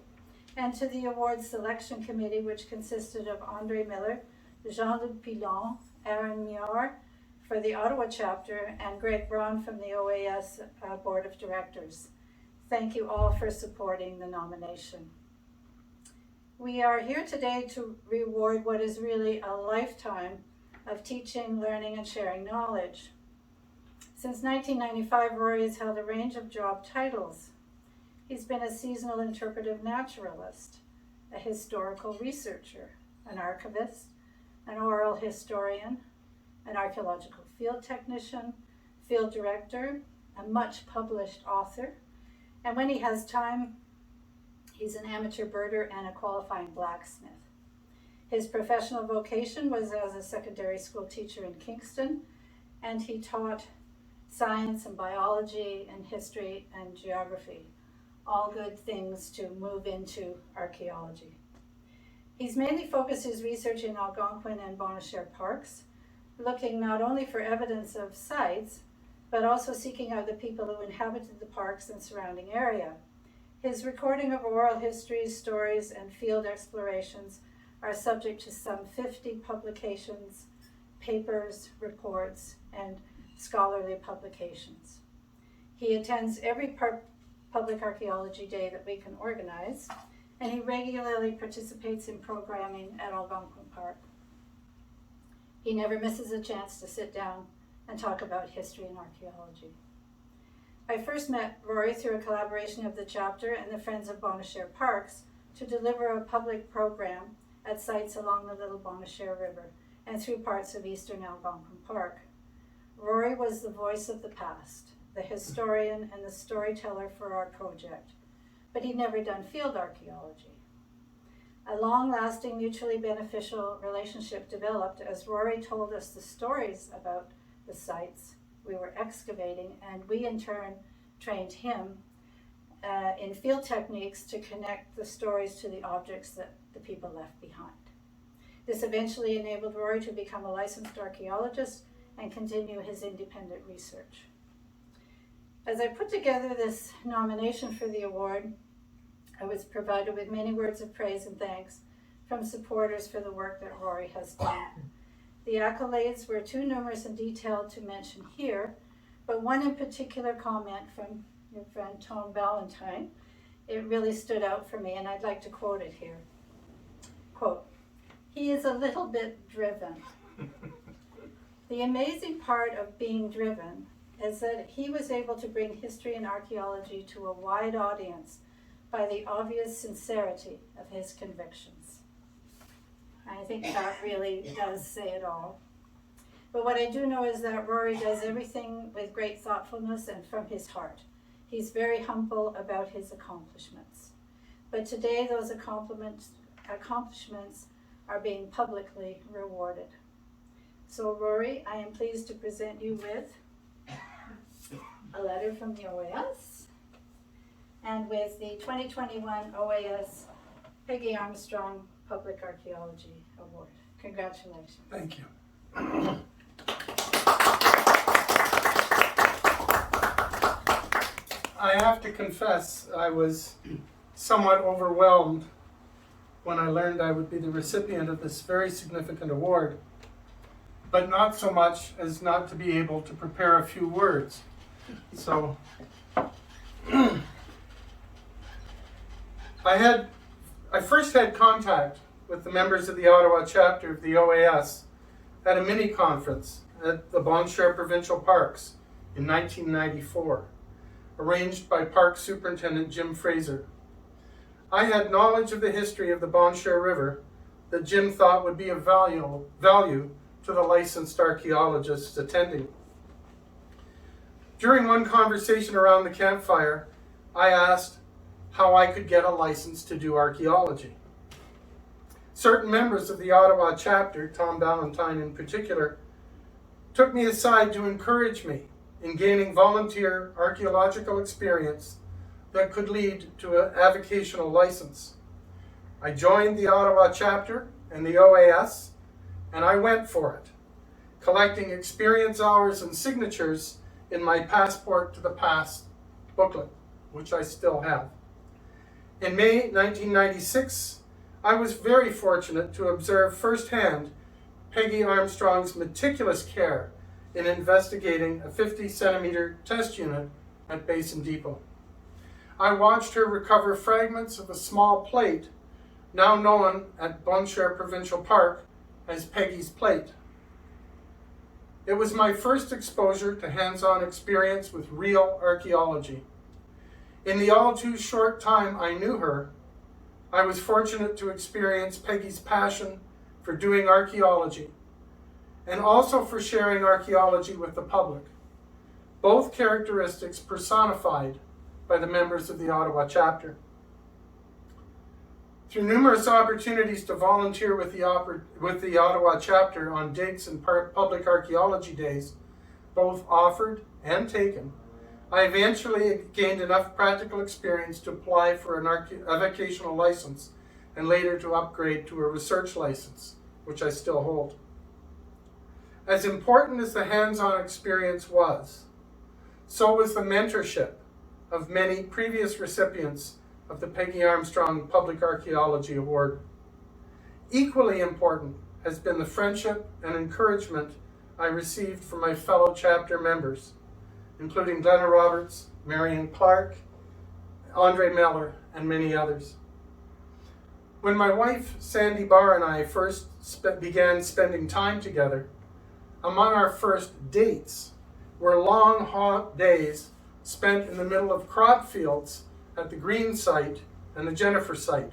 and to the award selection committee, which consisted of Andre Miller, Jean-Luc Pilon, Aaron Mior, for the Ottawa Chapter, and Greg Braun from the OAS Board of Directors. Thank you all for supporting the nomination. We are here today to reward what is really a lifetime of teaching, learning, and sharing knowledge. Since 1995, Rory has held a range of job titles. He's been a seasonal interpretive naturalist, a historical researcher, an archivist, an oral historian, an archaeological field technician, field director, a much published author, and when he has time, he's an amateur birder and a qualifying blacksmith. His professional vocation was as a secondary school teacher in Kingston, and he taught science and biology and history and geography, all good things to move into archaeology. He's mainly focused his research in Algonquin and Bonnechere parks, looking not only for evidence of sites, but also seeking out the people who inhabited the parks and surrounding area. His recording of oral histories, stories, and field explorations are subject to some 50 publications, papers, reports, and scholarly publications. He attends every public archaeology day that we can organize, and he regularly participates in programming at Algonquin Park. He never misses a chance to sit down and talk about history and archaeology. I first met Rory through a collaboration of the chapter and the Friends of Bonnechere Parks to deliver a public program at sites along the Little Bonnechere River and through parts of eastern Algonquin Park. Rory was the voice of the past, the historian and the storyteller for our project, but he'd never done field archaeology. A long-lasting, mutually beneficial relationship developed as Rory told us the stories about the sites we were excavating, and we in turn trained him in field techniques to connect the stories to the objects that the people left behind. This eventually enabled Rory to become a licensed archaeologist and continue his independent research. As I put together this nomination for the award, I was provided with many words of praise and thanks from supporters for the work that Rory has done. The accolades were too numerous and detailed to mention here, but one in particular comment from your friend Tom Ballantyne, it really stood out for me, and I'd like to quote it here. Quote, "He is a little bit driven. The amazing part of being driven is that he was able to bring history and archaeology to a wide audience by the obvious sincerity of his convictions. I think that really does say it all. But what I do know is that Rory does everything with great thoughtfulness and from his heart. He's very humble about his accomplishments. But today those accomplishments are being publicly rewarded. So Rory, I am pleased to present you with a letter from the OAS and with the 2021 OAS Peggy Armstrong Public Archaeology Award. Congratulations. Thank you. I have to confess, I was somewhat overwhelmed when I learned I would be the recipient of this very significant award, but not so much as not to be able to prepare a few words. So I first had contact with the members of the Ottawa Chapter of the OAS at a mini conference at the Bon Cher Provincial Parks in 1994, arranged by Park Superintendent Jim Fraser. I had knowledge of the history of the Bon Cher River that Jim thought would be of value to the licensed archaeologists attending. During one conversation around the campfire, I asked how I could get a license to do archaeology. Certain members of the Ottawa Chapter, Tom Ballantyne in particular, took me aside to encourage me in gaining volunteer archaeological experience that could lead to an avocational license. I joined the Ottawa Chapter and the OAS, and I went for it, collecting experience hours and signatures in my Passport to the Past booklet, which I still have. In May 1996, I was very fortunate to observe firsthand Peggy Armstrong's meticulous care in investigating a 50-centimeter test unit at Basin Depot. I watched her recover fragments of a small plate, now known at Bon Cher Provincial Park as Peggy's Plate. It was my first exposure to hands-on experience with real archaeology. In the all too short time I knew her, I was fortunate to experience Peggy's passion for doing archaeology and also for sharing archaeology with the public, both characteristics personified by the members of the Ottawa Chapter. Through numerous opportunities to volunteer with the Ottawa Chapter on digs and public archaeology days, both offered and taken, I eventually gained enough practical experience to apply for a vocational license and later to upgrade to a research license, which I still hold. As important as the hands-on experience was, so was the mentorship of many previous recipients of the Peggy Armstrong Public Archaeology Award. Equally important has been the friendship and encouragement I received from my fellow chapter members, including Glenna Roberts, Marion Clark, Andre Meller, and many others. When my wife, Sandy Barr, and I first began spending time together, among our first dates were long, hot days spent in the middle of crop fields at the Green site and the Jennifer site,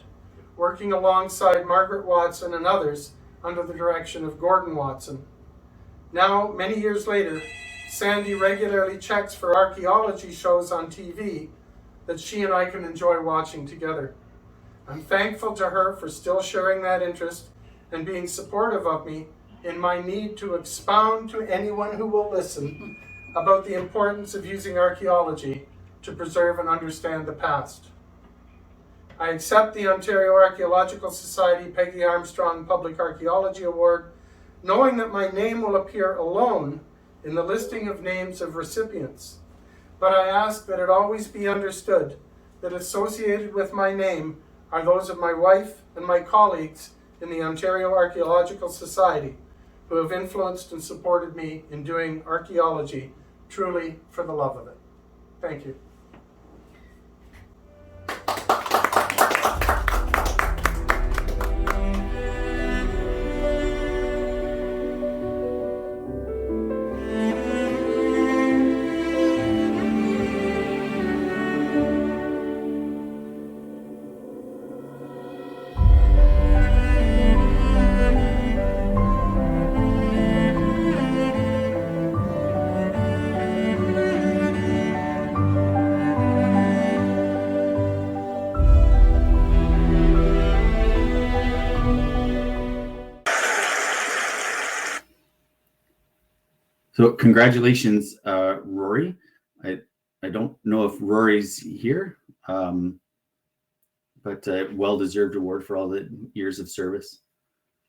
working alongside Margaret Watson and others under the direction of Gordon Watson. Now, many years later, Sandy regularly checks for archaeology shows on TV that she and I can enjoy watching together. I'm thankful to her for still sharing that interest and being supportive of me in my need to expound to anyone who will listen about the importance of using archaeology to preserve and understand the past. I accept the Ontario Archaeological Society Peggy Armstrong Public Archaeology Award, knowing that my name will appear alone in the listing of names of recipients. But I ask that it always be understood that associated with my name are those of my wife and my colleagues in the Ontario Archaeological Society, who have influenced and supported me in doing archaeology truly for the love of it. Thank you. So congratulations, Rory. I don't know if Rory's here, but well-deserved award for all the years of service.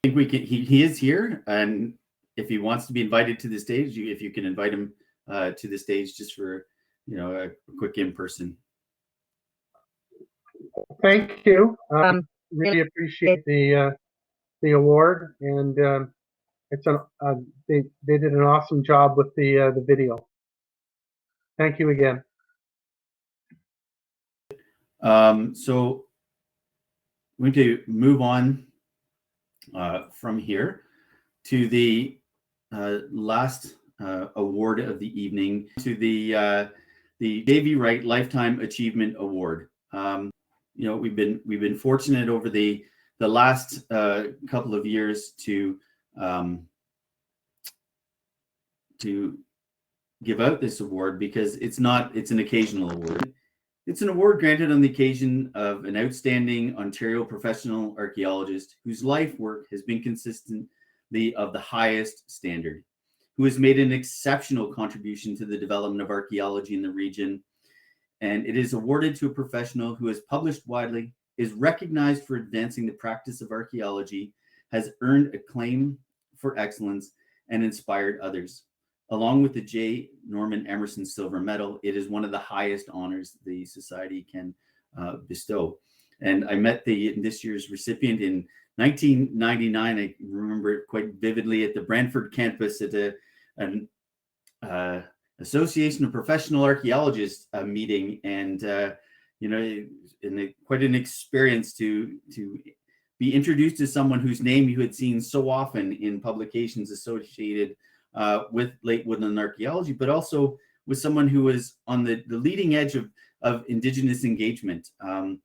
I think we can. He is here, and if he wants to be invited to the stage, if you can invite him to the stage just for a quick in-person. Thank you. Really appreciate the award, and it's they did an awesome job with the video. Thank you again. So we're going to move on from here to the last award of the evening, to the Davy Wright Lifetime Achievement Award. We've been fortunate over the last couple of years to give out this award, because it's an occasional award. It's an award granted on the occasion of an outstanding Ontario professional archaeologist whose life work has been consistently of the highest standard, who has made an exceptional contribution to the development of archaeology in the region. And it is awarded to a professional who has published widely, is recognized for advancing the practice of archaeology, has earned acclaim for excellence, and inspired others. Along with the J. Norman Emerson Silver Medal, it is one of the highest honors the Society can bestow. And I met this year's recipient in 1999. I remember it quite vividly at the Brantford campus at an Association of Professional Archaeologists meeting, and quite an experience to be introduced to someone whose name you had seen so often in publications associated with late woodland archaeology, but also with someone who was on the leading edge of Indigenous engagement. Well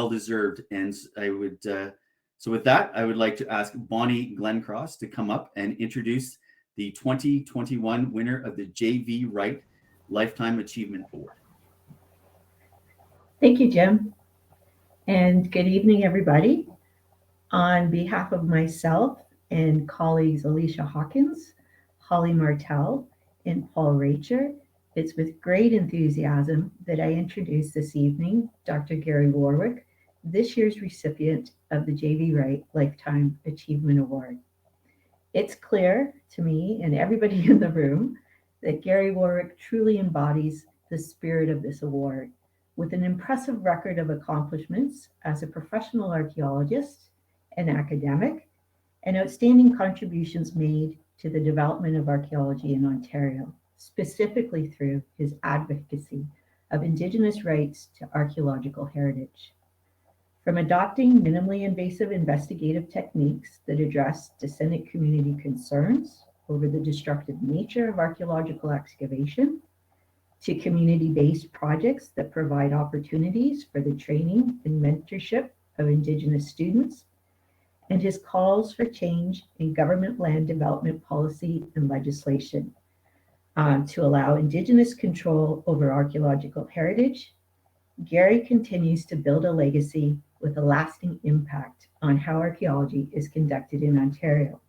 deserved. And I would, so with that, I would like to ask Bonnie Glencross to come up and introduce the 2021 winner of the J.V. Wright Lifetime Achievement Award. Thank you, Jim. And good evening, everybody. On behalf of myself and colleagues Alicia Hawkins, Holly Martell, and Paul Racher, it's with great enthusiasm that I introduce this evening Dr. Gary Warwick, this year's recipient of the J.V. Wright Lifetime Achievement Award. It's clear to me and everybody in the room that Gary Warwick truly embodies the spirit of this award, with an impressive record of accomplishments as a professional archaeologist and academic, and outstanding contributions made to the development of archaeology in Ontario, specifically through his advocacy of Indigenous rights to archaeological heritage. From adopting minimally invasive investigative techniques that address descendant community concerns over the destructive nature of archaeological excavation, to community-based projects that provide opportunities for the training and mentorship of Indigenous students, and his calls for change in government land development policy and legislation to allow Indigenous control over archaeological heritage, Gary continues to build a legacy with a lasting impact on how archaeology is conducted in Ontario.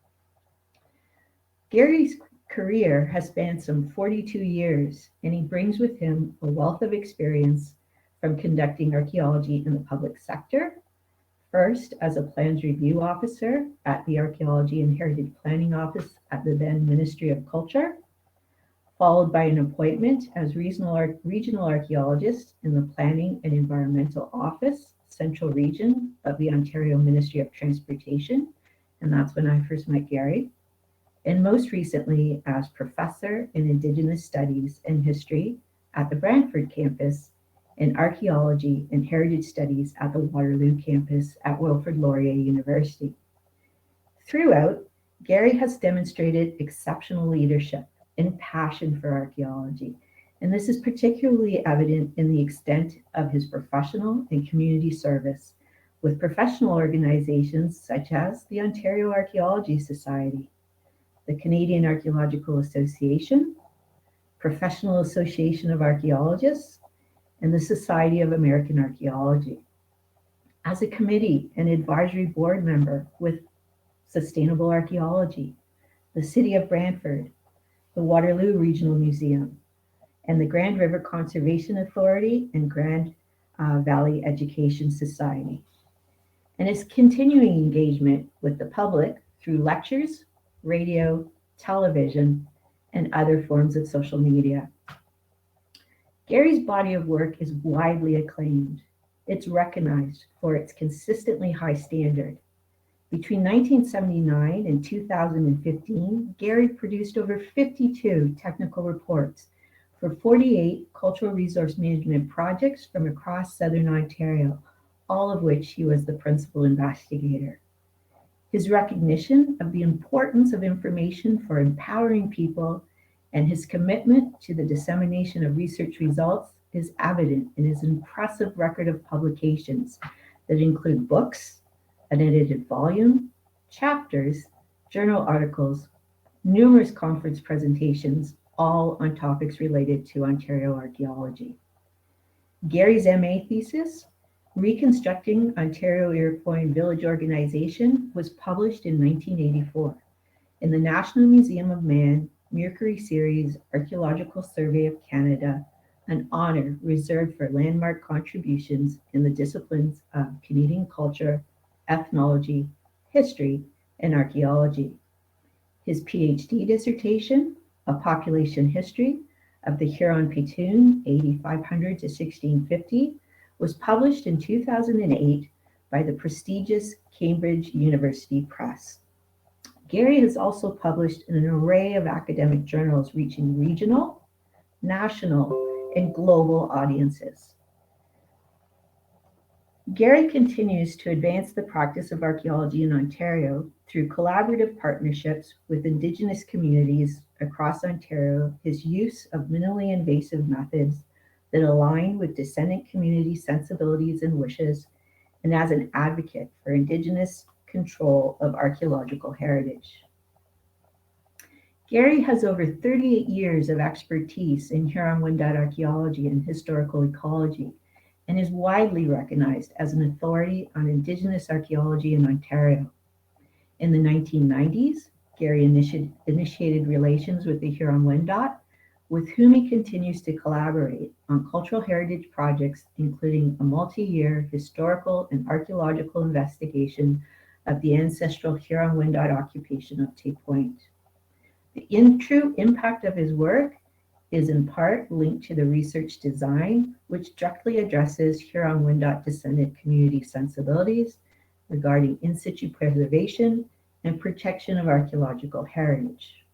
Gary's career has spanned some 42 years, and he brings with him a wealth of experience from conducting archaeology in the public sector, first as a plans review officer at the Archaeology and Heritage Planning Office at the then Ministry of Culture, followed by an appointment as regional archaeologist in the Planning and Environmental Office, Central Region of the Ontario Ministry of Transportation, and that's when I first met Gary, and most recently as professor in Indigenous Studies and History at the Brantford campus, and Archaeology and Heritage Studies at the Waterloo campus at Wilfrid Laurier University. Throughout, Gary has demonstrated exceptional leadership and passion for archaeology, and this is particularly evident in the extent of his professional and community service with professional organizations such as the Ontario Archaeology Society, the Canadian Archaeological Association, Professional Association of Archaeologists, and the Society of American Archaeology. As a committee and advisory board member with Sustainable Archaeology, the City of Brantford, the Waterloo Regional Museum, and the Grand River Conservation Authority and Grand Valley Education Society, and his continuing engagement with the public through lectures, radio, television, and other forms of social media. Gary's body of work is widely acclaimed. It's recognized for its consistently high standard. Between 1979 and 2015, Gary produced over 52 technical reports for 48 cultural resource management projects from across Southern Ontario, all of which he was the principal investigator. His recognition of the importance of information for empowering people and his commitment to the dissemination of research results is evident in his impressive record of publications that include books, an edited volume, chapters, journal articles, numerous conference presentations, all on topics related to Ontario archaeology. Gary's MA thesis, Reconstructing Ontario Iroquois and Village Organization, was published in 1984 in the National Museum of Man Mercury Series Archaeological Survey of Canada, an honor reserved for landmark contributions in the disciplines of Canadian culture, ethnology, history, and archaeology. His PhD dissertation, A Population History of the Huron-Petun 8500 to 1650, was published in 2008 by the prestigious Cambridge University Press. Gary has also published in an array of academic journals reaching regional, national, and global audiences. Gary continues to advance the practice of archaeology in Ontario through collaborative partnerships with Indigenous communities across Ontario, his use of minimally invasive methods that align with descendant community sensibilities and wishes, and as an advocate for Indigenous control of archaeological heritage. Gary has over 38 years of expertise in Huron-Wendat archaeology and historical ecology, and is widely recognized as an authority on Indigenous archaeology in Ontario. In the 1990s, Gary initiated relations with the Huron-Wendat, with whom he continues to collaborate on cultural heritage projects, including a multi-year historical and archaeological investigation of the ancestral Huron-Wendat occupation of Tay Point. The true impact of his work is in part linked to the research design, which directly addresses Huron-Wendat descendant community sensibilities regarding in situ preservation and protection of archaeological heritage.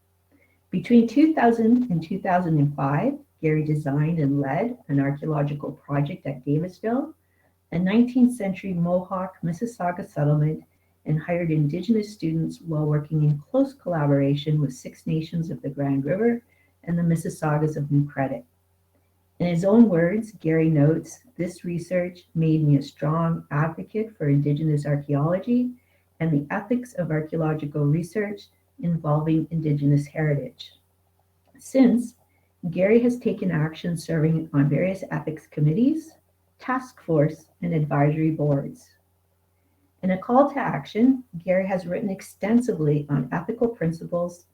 Between 2000 and 2005, Gary designed and led an archaeological project at Davisville, a 19th century Mohawk Mississauga settlement, and hired Indigenous students while working in close collaboration with Six Nations of the Grand River and the Mississaugas of New Credit. In his own words, Gary notes, "This research made me a strong advocate for Indigenous archaeology and the ethics of archaeological research involving Indigenous heritage." Since, Gary has taken action serving on various ethics committees, task force, and advisory boards. In a call to action, Gary has written extensively on ethical principles,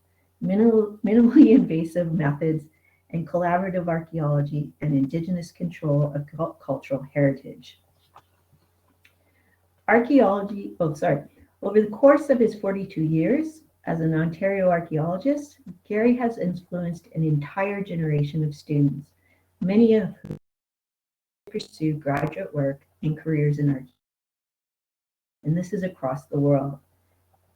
minimally invasive methods, and collaborative archaeology and Indigenous control of cultural heritage. Over the course of his 42 years as an Ontario archaeologist, Gary has influenced an entire generation of students, many of whom pursue graduate work and careers in archaeology, and this is across the world.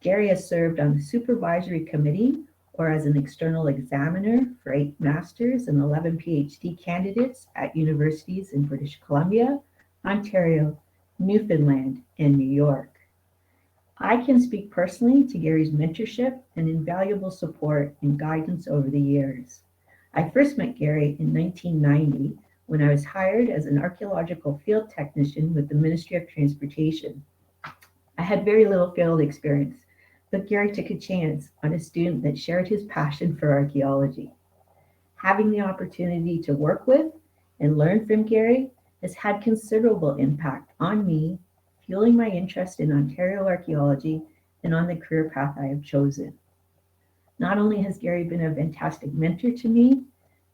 Gary has served on the supervisory committee or as an external examiner for 8 master's and 11 PhD candidates at universities in British Columbia, Ontario, Newfoundland, and New York. I can speak personally to Gary's mentorship and invaluable support and guidance over the years. I first met Gary in 1990 when I was hired as an archaeological field technician with the Ministry of Transportation. I had very little field experience, but Gary took a chance on a student that shared his passion for archaeology. Having the opportunity to work with and learn from Gary has had considerable impact on me, fueling my interest in Ontario archaeology and on the career path I have chosen. Not only has Gary been a fantastic mentor to me,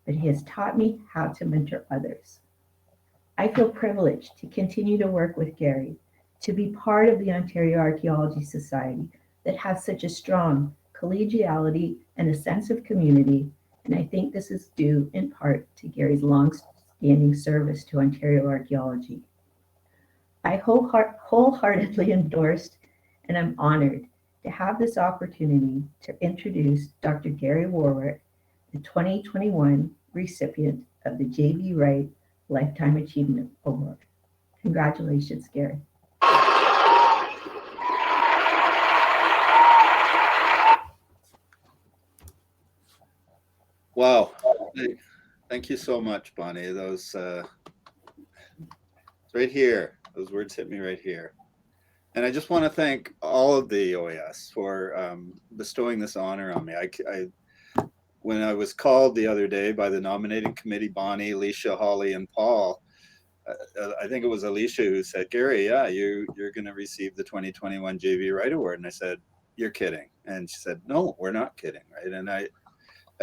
but he has taught me how to mentor others. I feel privileged to continue to work with Gary, to be part of the Ontario Archaeology Society that has such a strong collegiality and a sense of community, and I think this is due in part to Gary's long-standing service to Ontario archaeology. I wholeheartedly endorsed and I'm honored to have this opportunity to introduce Dr. Gary Warwick, the 2021 recipient of the J.B. Wright Lifetime Achievement Award. Congratulations, Gary. Wow. Thank you so much, Bonnie. Those right here, those words hit me right here. And I just want to thank all of the OAS for bestowing this honor on me. When I was called the other day by the nominating committee, Bonnie, Alicia, Holly, and Paul, I think it was Alicia who said, Gary, yeah, you're going to receive the 2021 JV Wright Award. And I said, you're kidding. And she said, no, we're not kidding, right? And I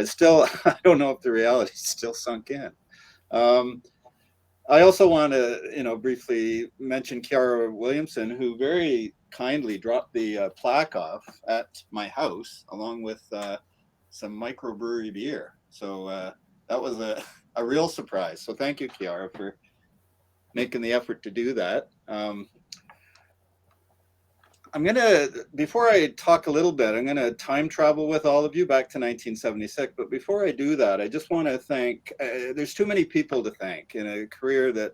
still, I don't know if the reality still sunk in. I also want to, briefly mention Kiara Williamson, who very kindly dropped the plaque off at my house, along with some microbrewery beer. So that was a real surprise. So thank you, Kiara, for making the effort to do that. Before I talk a little bit, I'm gonna time travel with all of you back to 1976. But before I do that, I just want to thank, there's too many people to thank in a career that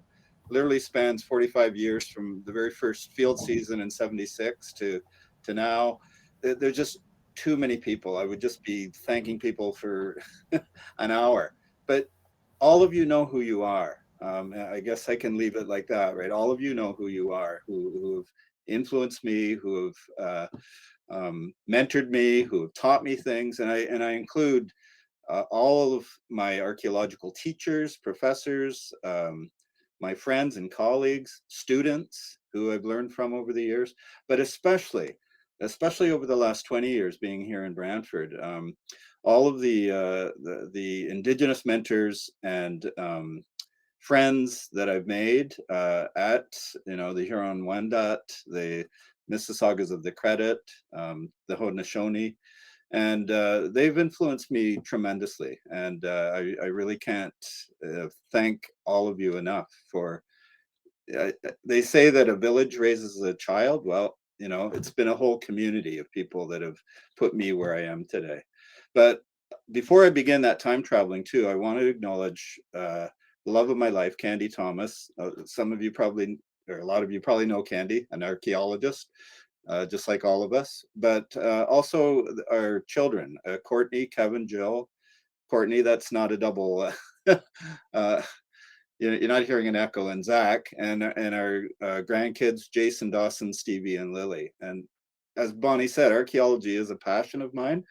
literally spans 45 years from the very first field season in 76 to now. There's just too many people. I would just be thanking people for an hour, but all of you know who you are. I guess I can leave it like that, right? All of you know who you are, who have influenced me, who have mentored me, who have taught me things, and I include all of my archaeological teachers, professors, my friends and colleagues, students who I've learned from over the years, but especially over the last 20 years being here in Brantford, all of the Indigenous mentors and friends that I've made at the Huron-Wendat, the Mississaugas of the Credit, the Haudenosaunee, and they've influenced me tremendously. And I really can't thank all of you enough for. They say that a village raises a child. Well, it's been a whole community of people that have put me where I am today. But before I begin that time traveling too, I want to acknowledge love of my life, Candy Thomas. Some of you probably, or a lot of you probably know Candy, an archaeologist, just like all of us, but also our children, Courtney, Kevin, Jill. Courtney, that's not a double, you're not hearing an echo, and Zach, and our grandkids, Jason, Dawson, Stevie, and Lily. And as Bonnie said, archaeology is a passion of mine.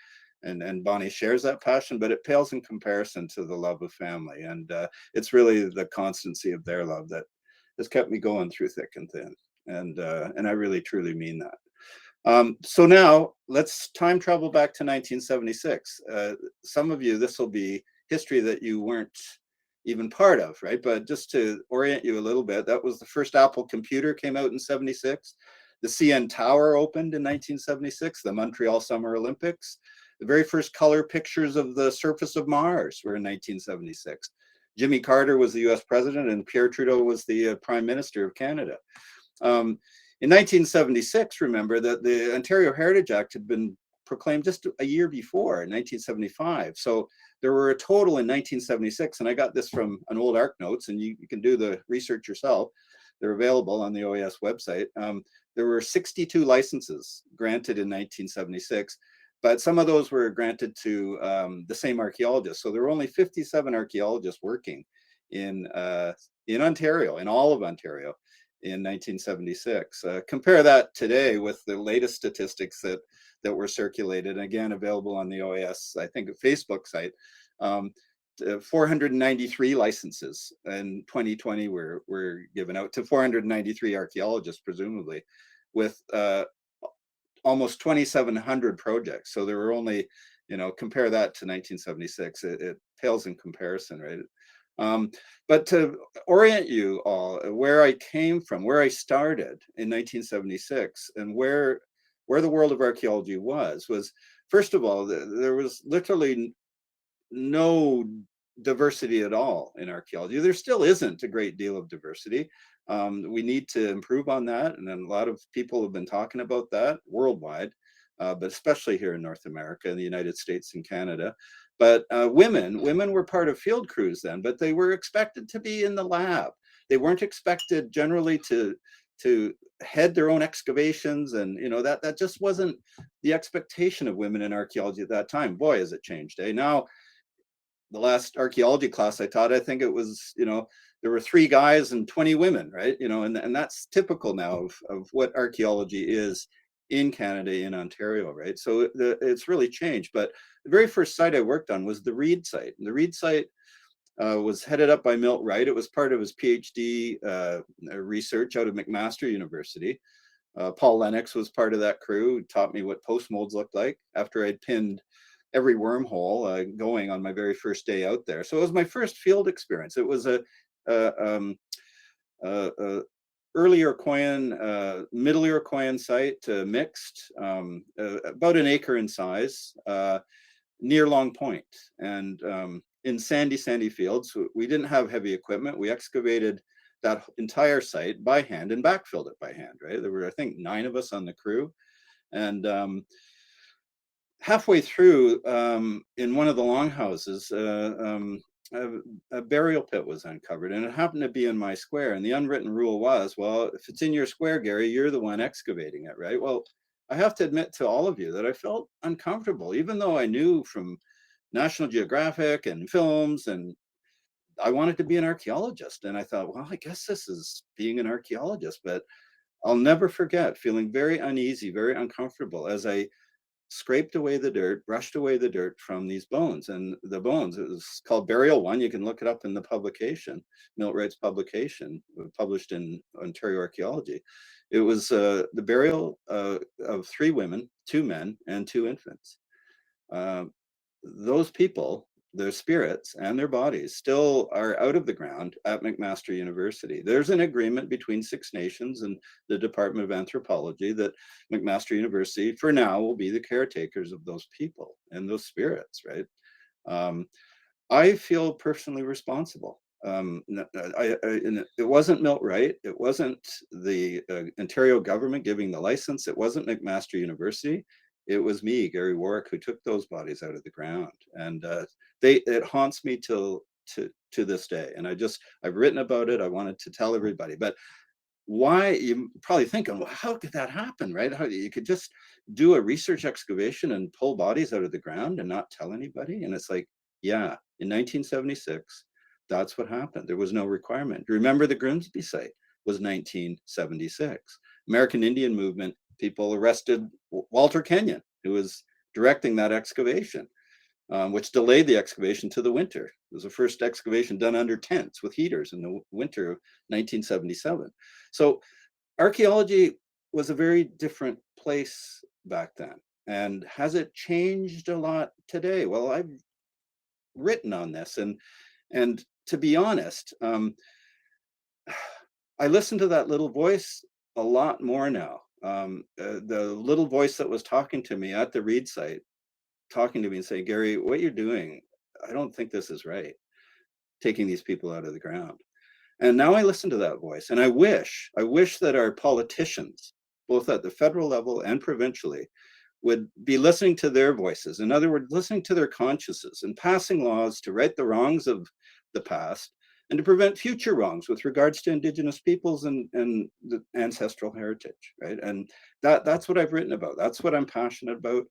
And Bonnie shares that passion, but it pales in comparison to the love of family. And it's really the constancy of their love that has kept me going through thick and thin. And I really, truly mean that. So now let's time travel back to 1976. Some of you, this will be history that you weren't even part of, right? But just to orient you a little bit, that was the first Apple computer came out in 76. The CN Tower opened in 1976, the Montreal Summer Olympics. The very first color pictures of the surface of Mars were in 1976. Jimmy Carter was the US president and Pierre Trudeau was the Prime Minister of Canada. In 1976, remember that the Ontario Heritage Act had been proclaimed just a year before, in 1975. So there were a total in 1976, and I got this from an old ARC notes, and you can do the research yourself. They're available on the OAS website. There were 62 licenses granted in 1976, but some of those were granted to the same archaeologists. So there were only 57 archaeologists working in Ontario, in all of Ontario, in 1976. Compare that today with the latest statistics that were circulated, again available on the OAS, I think, Facebook site. 493 licenses in 2020 were given out to 493 archaeologists, presumably, with almost 2,700 projects. So there were only compare that to 1976. It pales in comparison, right? But to orient you all where I came from, where I started in 1976, and where the world of archaeology was first of all, there was literally no diversity at all in archaeology. There still isn't a great deal of diversity. We need to improve on that, and then a lot of people have been talking about that worldwide, but especially here in North America, in the United States and Canada. But women were part of field crews then, but they were expected to be in the lab. They weren't expected generally to head their own excavations, and that just wasn't the expectation of women in archaeology at that time. Boy, has it changed, eh? Now, the last archaeology class I taught, I think it was, there were 3 guys and 20 women, right? And that's typical now of what archaeology is in Canada, in Ontario, right? So it's really changed. But the very first site I worked on was the Reed site. And the Reed site was headed up by Milt Wright. It was part of his PhD research out of McMaster University. Paul Lennox was part of that crew, who taught me what post molds looked like after I'd pinned every wormhole going on my very first day out there. So it was my first field experience. It was a early Iroquoian, middle Iroquoian site, mixed, about an acre in size, near Long Point, and in sandy fields. We didn't have heavy equipment. We excavated that entire site by hand and backfilled it by hand, right? There were, I think, 9 of us on the crew. And halfway through, in one of the longhouses, a burial pit was uncovered, and it happened to be in my square. And the unwritten rule was, well, if it's in your square, Gary, you're the one excavating it, right? Well, I have to admit to all of you that I felt uncomfortable, even though I knew from National Geographic and films, and I wanted to be an archaeologist. And I thought, well, I guess this is being an archaeologist. But I'll never forget feeling very uneasy, very uncomfortable as I scraped away the dirt, brushed away the dirt from these bones. And the bones, it was called Burial 1. You can look it up in the publication, Milt Wright's publication, published in Ontario Archaeology. It was the burial of 3 women, 2 men, and 2 infants. Those people, their spirits and their bodies, still are out of the ground at McMaster University. There's an agreement between 6 Nations and the Department of Anthropology that McMaster University, for now, will be the caretakers of those people and those spirits, right? I feel personally responsible. It wasn't Milt Wright. It wasn't the Ontario government giving the license. It wasn't McMaster University. It was me, Gary Warwick, who took those bodies out of the ground. And it haunts me to this day. And I've written about it. I wanted to tell everybody. But why, you're probably thinking, well, how could that happen, right? How you could just do a research excavation and pull bodies out of the ground and not tell anybody? And it's like, yeah, in 1976, that's what happened. There was no requirement. Remember, the Grimsby site was 1976. American Indian movement people arrested Walter Kenyon, who was directing that excavation, which delayed the excavation to the winter. It was the first excavation done under tents with heaters in the winter of 1977. So archaeology was a very different place back then. And has it changed a lot today? Well, I've written on this, and to be honest, I listen to that little voice a lot more now. The little voice that was talking to me at the Reed site, talking to me and saying, Gary, what you're doing, I don't think this is right, taking these people out of the ground. And now I listen to that voice, and I wish that our politicians, both at the federal level and provincially, would be listening to their voices. In other words, listening to their consciences and passing laws to right the wrongs of the past and to prevent future wrongs with regards to Indigenous peoples and the ancestral heritage, right? And that's what I've written about. That's what I'm passionate about.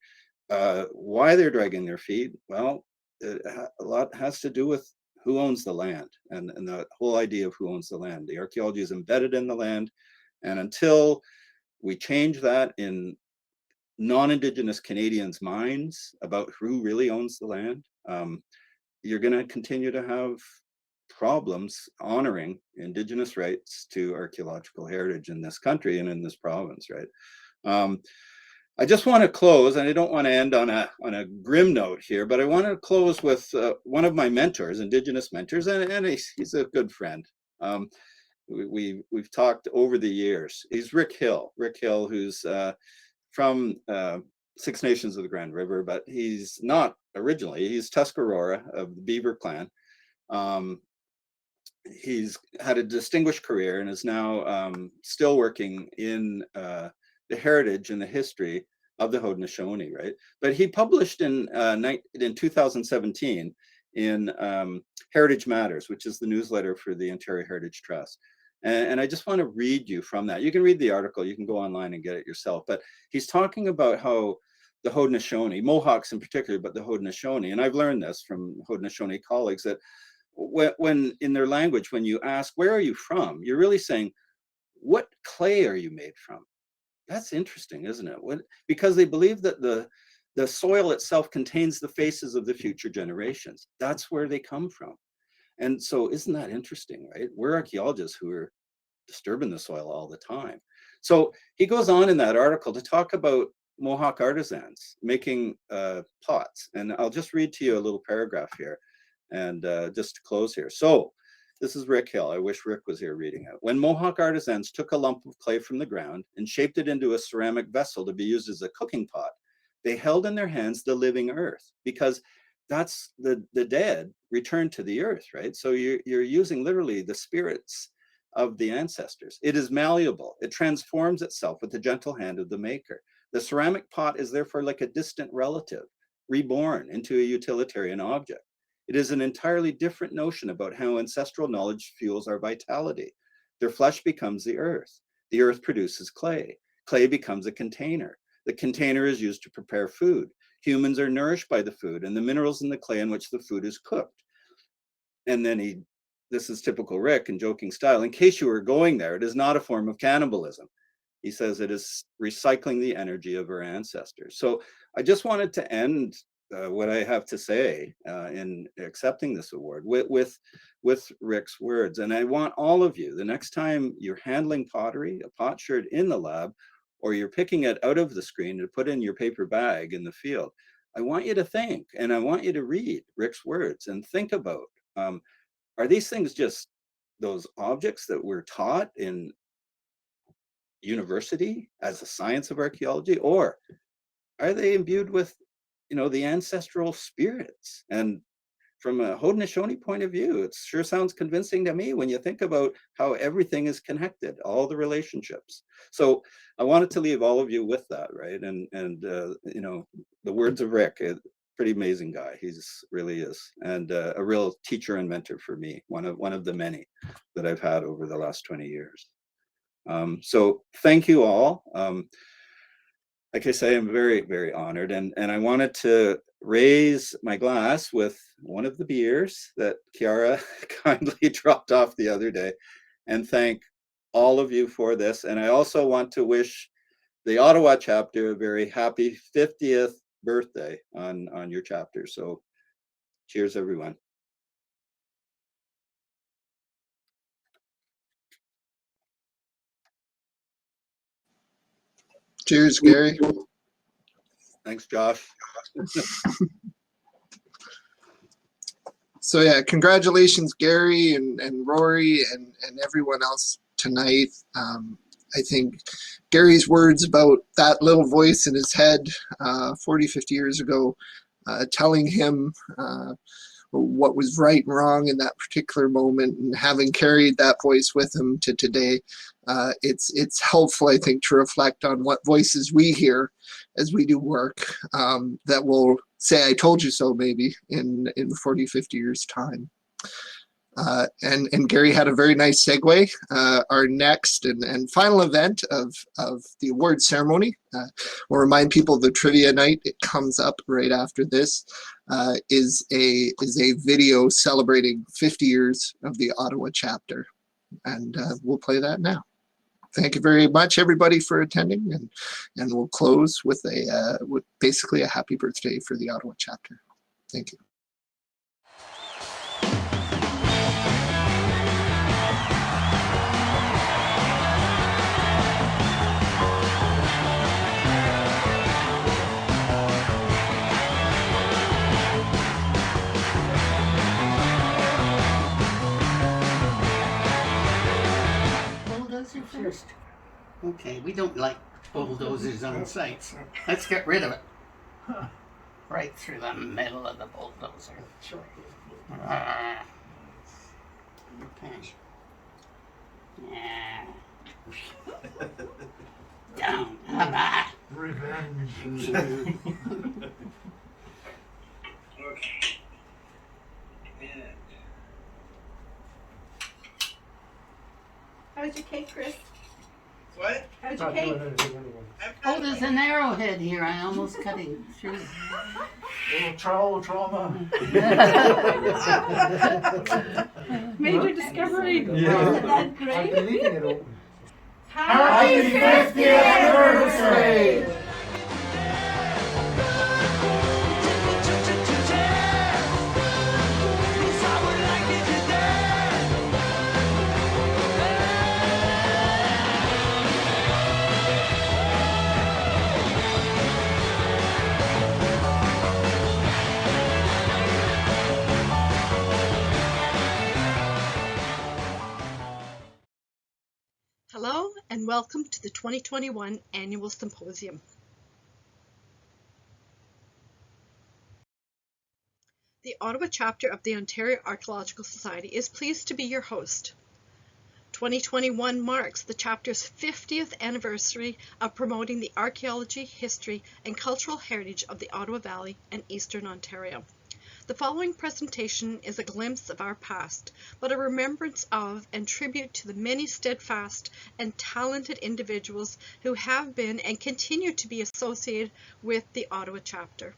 Why they're dragging their feet? Well, a lot has to do with who owns the land and the whole idea of who owns the land. The archaeology is embedded in the land. And until we change that in non-Indigenous Canadians' minds about who really owns the land, you're going to continue to have problems honoring Indigenous rights to archaeological heritage in this country and in this province, right? I just want to close, and I don't want to end on a grim note here, but I want to close with one of my mentors, Indigenous mentors, and he's a good friend. We've talked over the years. He's Rick Hill, who's from Six Nations of the Grand River, but he's not originally. He's Tuscarora of the Beaver Clan. He's had a distinguished career and is now still working in the heritage and the history of the Haudenosaunee, right? But he published in 2017 in Heritage Matters, which is the newsletter for the Ontario Heritage Trust. And I just want to read you from that. You can read the article, you can go online and get it yourself. But he's talking about how the Haudenosaunee, Mohawks in particular, but the Haudenosaunee, and I've learned this from Haudenosaunee colleagues, that when in their language, when you ask, where are you from? You're really saying, what clay are you made from? That's interesting, isn't it? Because they believe that the soil itself contains the faces of the future generations. That's where they come from. And so isn't that interesting, right? We're archaeologists who are disturbing the soil all the time. So he goes on in that article to talk about Mohawk artisans making pots. And I'll just read to you a little paragraph here and just to close here. So this is Rick Hill. I wish Rick was here reading it. When Mohawk artisans took a lump of clay from the ground and shaped it into a ceramic vessel to be used as a cooking pot, they held in their hands the living earth, because that's the dead returned to the earth, right? So you're using literally the spirits of the ancestors. It is malleable. It transforms itself with the gentle hand of the maker. The ceramic pot is therefore like a distant relative, reborn into a utilitarian object. It is an entirely different notion about how ancestral knowledge fuels our vitality. Their flesh becomes the earth. The earth produces clay. Clay becomes a container. The container is used to prepare food. Humans are nourished by the food and the minerals in the clay in which the food is cooked. And then this is typical Rick in joking style, in case you were going there, it is not a form of cannibalism. He says it is recycling the energy of our ancestors. So I just wanted to end what I have to say in accepting this award with Rick's words. And I want all of you, the next time you're handling pottery, a potsherd in the lab, or you're picking it out of the screen to put in your paper bag in the field, I want you to think, and I want you to read Rick's words and think about, are these things just those objects that we're taught in university as a science of archaeology, or are they imbued with, the ancestral spirits? And from a Haudenosaunee point of view, it sure sounds convincing to me when you think about how everything is connected, all the relationships. So I wanted to leave all of you with that, right? And the words of Rick, a pretty amazing guy. He's really is, and a real teacher and mentor for me. One of the many that I've had over the last 20 years. So thank you all. Like I say, I'm very, very honored, and I wanted to raise my glass with one of the beers that Chiara kindly dropped off the other day, and thank all of you for this. And I also want to wish the Ottawa chapter a very happy 50th birthday on your chapter. So cheers, everyone. Cheers, Gary. Thanks, Josh. So yeah, congratulations, Gary and Rory and everyone else tonight. I think Gary's words about that little voice in his head 40, 50 years ago, telling him what was right and wrong in that particular moment, and having carried that voice with him to today, it's helpful, I think, to reflect on what voices we hear as we do work that will say, I told you so, maybe in 40, 50 years time. And Gary had a very nice segue. Our next and final event of the award ceremony, we'll remind people of the trivia night. It comes up right after this, is a video celebrating 50 years of the Ottawa chapter. And we'll play that now. Thank you very much, everybody, for attending, and we'll close with basically a happy birthday for the Ottawa chapter. Thank you. Just, okay, we don't like bulldozers on sites. Let's get rid of it. Right through the middle of the bulldozer. Okay. Yeah. Down. Revenge. Okay. And How's your cake, Chris? what? How's your cake? Oh, there's an arrowhead here. I almost cut it through. Trauma. Major discovery. Yeah. Isn't that great? I've been leaving it open. Happy 50th anniversary! Hello and welcome to the 2021 Annual Symposium. The Ottawa Chapter of the Ontario Archaeological Society is pleased to be your host. 2021 marks the chapter's 50th anniversary of promoting the archaeology, history, and cultural heritage of the Ottawa Valley and Eastern Ontario. The following presentation is a glimpse of our past, but a remembrance of and tribute to the many steadfast and talented individuals who have been and continue to be associated with the Ottawa Chapter.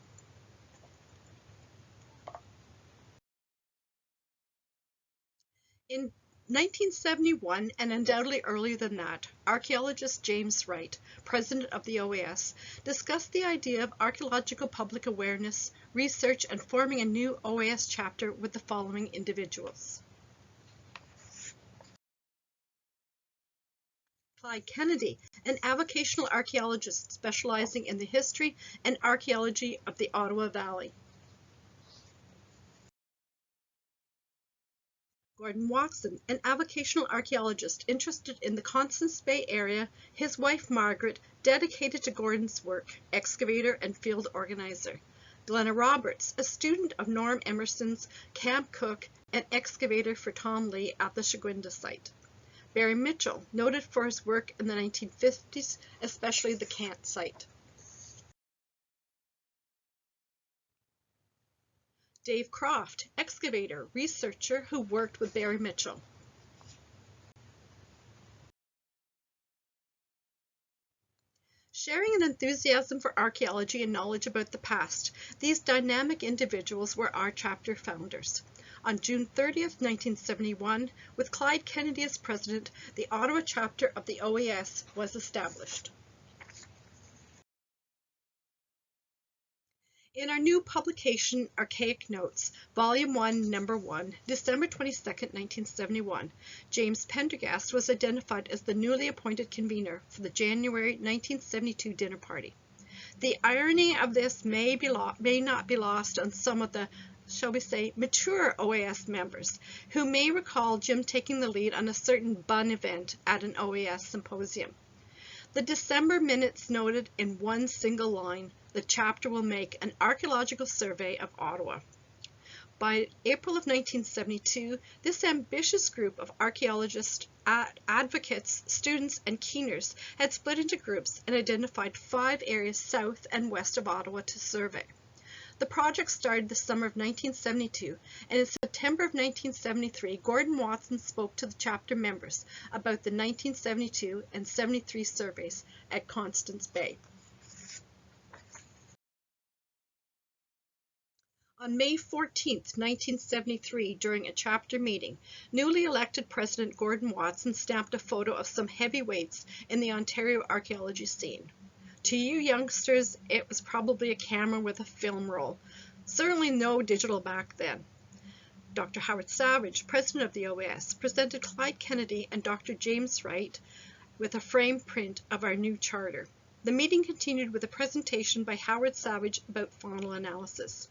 In 1971, and undoubtedly earlier than that, archaeologist James Wright, president of the OAS, discussed the idea of archaeological public awareness, research, and forming a new OAS chapter with the following individuals. Clyde Kennedy, an avocational archaeologist specializing in the history and archaeology of the Ottawa Valley. Gordon Watson, an avocational archaeologist interested in the Constance Bay area, his wife Margaret, dedicated to Gordon's work, excavator and field organizer. Glenna Roberts, a student of Norm Emerson's, camp cook and excavator for Tom Lee at the Chagwinda site. Barry Mitchell, noted for his work in the 1950s, especially the Kant site. Dave Croft, excavator, researcher who worked with Barry Mitchell. Sharing an enthusiasm for archaeology and knowledge about the past, these dynamic individuals were our chapter founders. On June 30th, 1971, with Clyde Kennedy as president, the Ottawa chapter of the OAS was established. In our new publication, Archaic Notes, Volume 1, Number 1, December 22, 1971, James Pendergast was identified as the newly appointed convener for the January 1972 dinner party. The irony of this may not be lost on some of the, shall we say, mature OAS members, who may recall Jim taking the lead on a certain bun event at an OAS symposium. The December minutes noted in one single line, the chapter will make an archaeological survey of Ottawa. By April of 1972, this ambitious group of archaeologists, advocates, students, and keeners had split into groups and identified 5 areas south and west of Ottawa to survey. The project started the summer of 1972, and in September of 1973, Gordon Watson spoke to the chapter members about the 1972 and 73 surveys at Constance Bay. On May 14, 1973, during a chapter meeting, newly elected President Gordon Watson stamped a photo of some heavyweights in the Ontario archaeology scene. To you youngsters, it was probably a camera with a film roll. Certainly no digital back then. Dr. Howard Savage, president of the OAS, presented Clyde Kennedy and Dr. James Wright with a frame print of our new charter. The meeting continued with a presentation by Howard Savage about faunal analysis.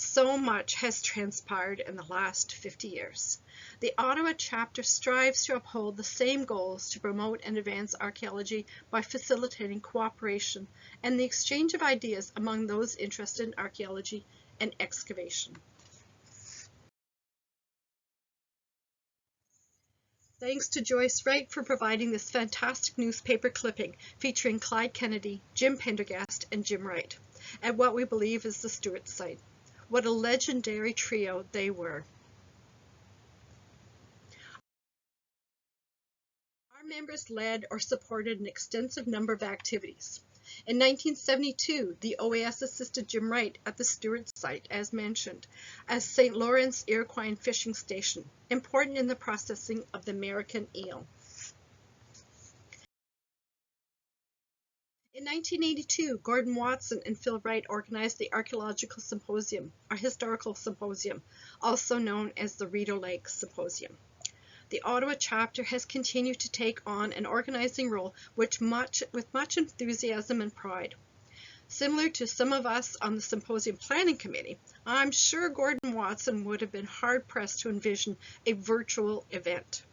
So much has transpired in the last 50 years. The Ottawa Chapter strives to uphold the same goals to promote and advance archaeology by facilitating cooperation and the exchange of ideas among those interested in archaeology and excavation. Thanks to Joyce Wright for providing this fantastic newspaper clipping featuring Clyde Kennedy, Jim Pendergast, and Jim Wright at what we believe is the Stewart site. What a legendary trio they were. Our members led or supported an extensive number of activities. In 1972, the OAS assisted Jim Wright at the Stewart site, as mentioned, as St. Lawrence Iroquois Fishing Station, important in the processing of the American eel. In 1982, Gordon Watson and Phil Wright organized the Archaeological Symposium, or Historical Symposium, also known as the Rideau Lake Symposium. The Ottawa Chapter has continued to take on an organizing role with much enthusiasm and pride. Similar to some of us on the Symposium Planning Committee, I'm sure Gordon Watson would have been hard-pressed to envision a virtual event.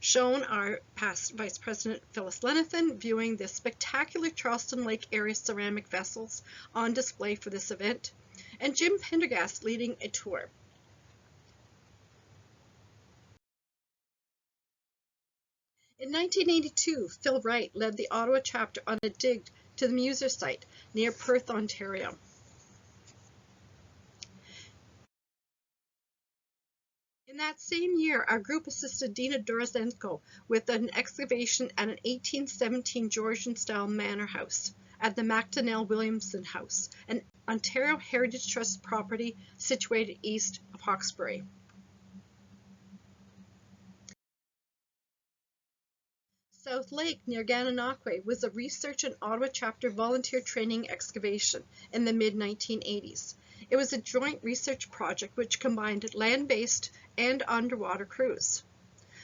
Shown are past Vice President Phyllis Lenathan viewing the spectacular Charleston Lake area ceramic vessels on display for this event, and Jim Pendergast leading a tour. In 1982, Phil Wright led the Ottawa Chapter on a dig to the Muser site near Perth, Ontario. In that same year, our group assisted Dina Dorozenko with an excavation at an 1817 Georgian-style manor house at the MacDonnell Williamson House, an Ontario Heritage Trust property situated east of Hawkesbury. South Lake near Gananoque was a research and Ottawa Chapter volunteer training excavation in the mid-1980s. It was a joint research project which combined land-based and underwater crews.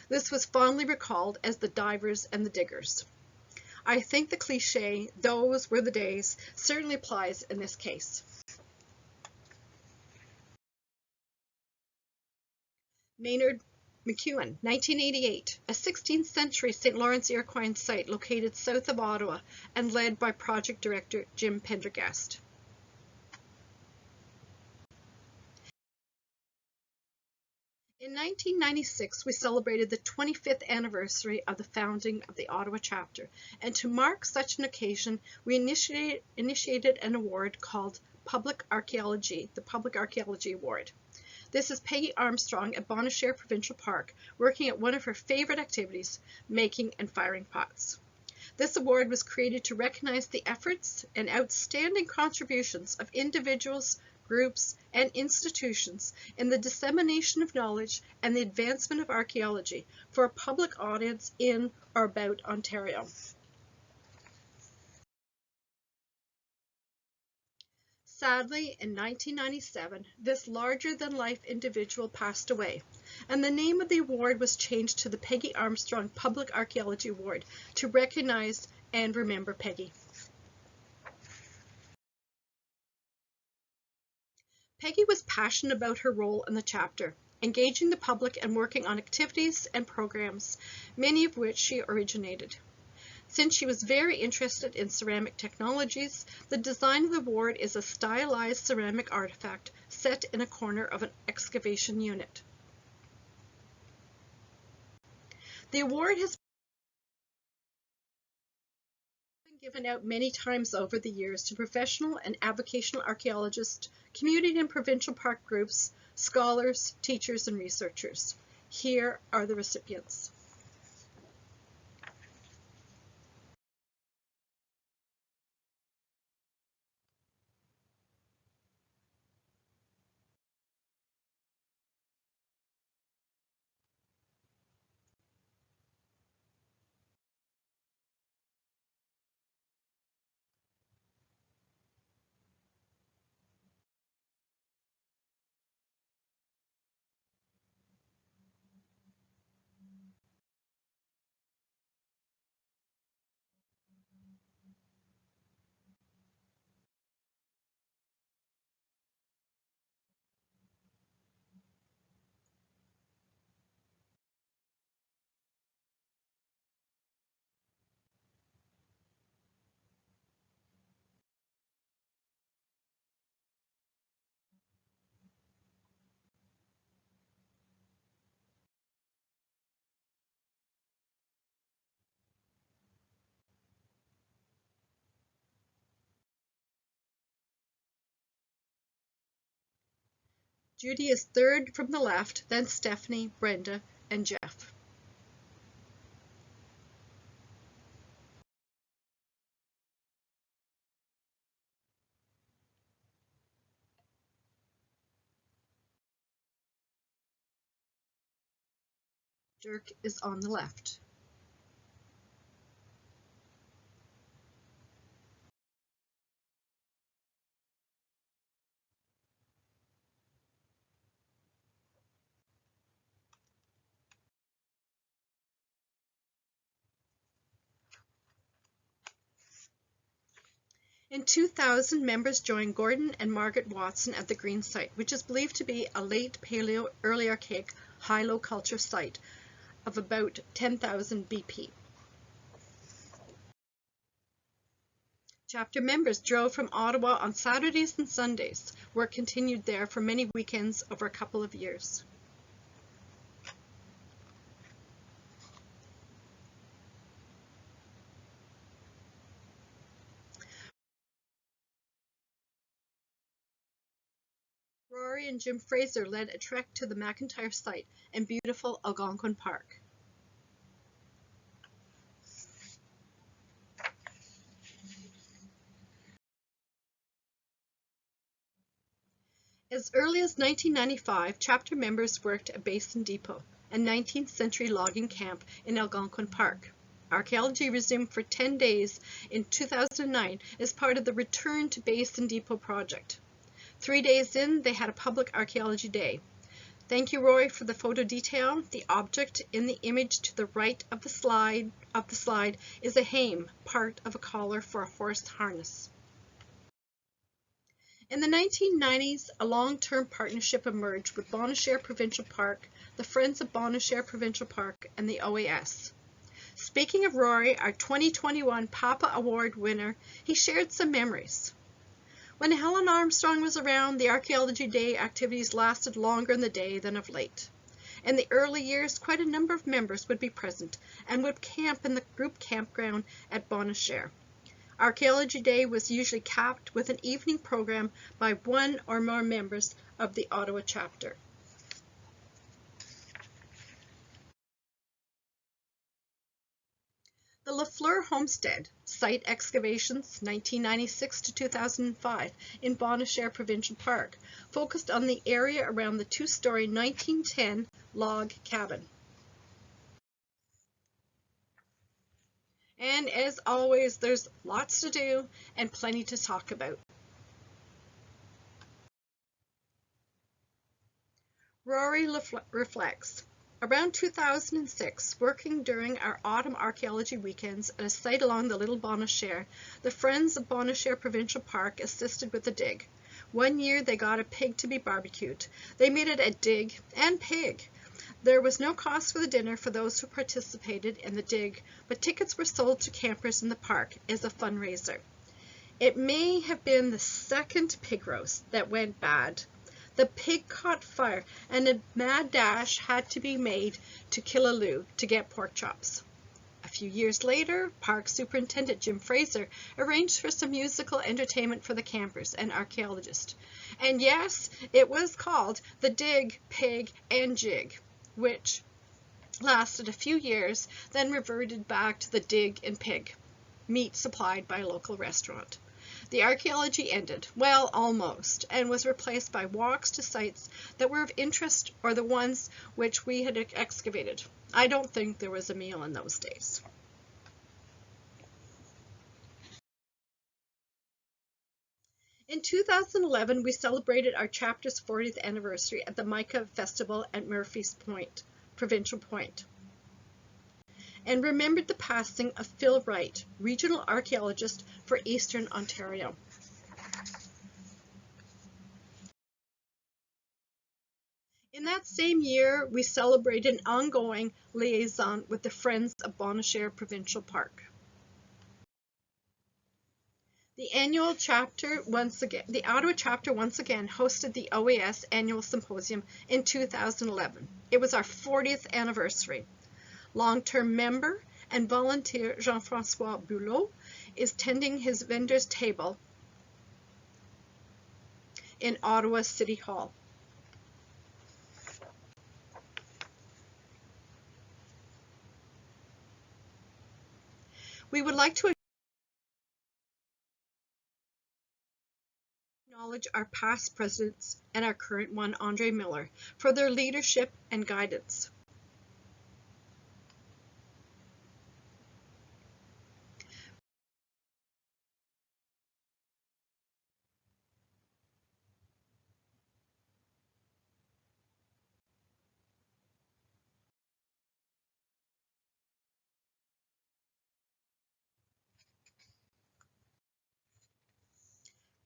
This was fondly recalled as the divers and the diggers. I think the cliche, "those were the days," certainly applies in this case. Maynard McEwen, 1988, a 16th century St. Lawrence Iroquois site located south of Ottawa and led by project director Jim Pendergast. In 1996, we celebrated the 25th anniversary of the founding of the Ottawa Chapter, and to mark such an occasion, we initiated an award called Public Archaeology, the Public Archaeology Award. This is Peggy Armstrong at Bonnechere Provincial Park, working at one of her favorite activities, making and firing pots. This award was created to recognize the efforts and outstanding contributions of individuals, groups, and institutions in the dissemination of knowledge and the advancement of archaeology for a public audience in or about Ontario. Sadly, in 1997, this larger-than-life individual passed away, and the name of the award was changed to the Peggy Armstrong Public Archaeology Award to recognize and remember Peggy. Peggy was passionate about her role in the chapter, engaging the public and working on activities and programs, many of which she originated. Since she was very interested in ceramic technologies, the design of the award is a stylized ceramic artifact set in a corner of an excavation unit. The award has been given out many times over the years to professional and avocational archaeologists, community and provincial park groups, scholars, teachers, and researchers. Here are the recipients. Judy is third from the left, then Stephanie, Brenda, and Jeff. Dirk is on the left. In 2000, members joined Gordon and Margaret Watson at the Green Site, which is believed to be a late Paleo, early Archaic, high-low culture site of about 10,000 BP. Chapter members drove from Ottawa on Saturdays and Sundays. Work continued there for many weekends over a couple of years. Rory and Jim Fraser led a trek to the McIntyre site and beautiful Algonquin Park. As early as 1995, chapter members worked at Basin Depot, a 19th century logging camp in Algonquin Park. Archaeology resumed for 10 days in 2009 as part of the Return to Basin Depot project. 3 days in, they had a public archaeology day. Thank you, Roy, for the photo detail. The object in the image to the right of the slide is a hame, part of a collar for a horse harness. In the 1990s, a long-term partnership emerged with Bonnechere Provincial Park, the Friends of Bonnechere Provincial Park, and the OAS. Speaking of Rory, our 2021 Papa Award winner, he shared some memories. When Helen Armstrong was around, the Archaeology Day activities lasted longer in the day than of late. In the early years, quite a number of members would be present and would camp in the group campground at Bonnechere. Archaeology Day was usually capped with an evening program by one or more members of the Ottawa Chapter. The Lafleur Homestead, site excavations 1996 to 2005 in Bonnechere Provincial Park, focused on the area around the two-story 1910 log cabin. And as always, there's lots to do and plenty to talk about. Rory reflects. Around 2006, working during our autumn archaeology weekends at a site along the Little Bonnechere, the Friends of Bonnechere Provincial Park assisted with the dig. One year they got a pig to be barbecued. They made it a dig and pig. There was no cost for the dinner for those who participated in the dig, but tickets were sold to campers in the park as a fundraiser. It may have been the second pig roast that went bad. The pig caught fire and a mad dash had to be made to Killaloe to get pork chops. A few years later, Park Superintendent Jim Fraser arranged for some musical entertainment for the campers and archaeologists. And yes, it was called the Dig, Pig, and Jig, which lasted a few years, then reverted back to the Dig and Pig, meat supplied by a local restaurant. The archaeology ended, well, almost, and was replaced by walks to sites that were of interest or the ones which we had excavated. I don't think there was a meal in those days. In 2011, we celebrated our chapter's 40th anniversary at the Mica Festival at Murphy's Point, Provincial Point, and remembered the passing of Phil Wright, regional archaeologist for Eastern Ontario. In that same year, we celebrated an ongoing liaison with the Friends of Bonnechere Provincial Park. The Ottawa Chapter once again hosted the OAS Annual Symposium in 2011. It was our 40th anniversary. Long-term member and volunteer Jean-François Boulot is tending his vendor's table in Ottawa City Hall. We would like to acknowledge our past presidents and our current one, Andre Miller, for their leadership and guidance.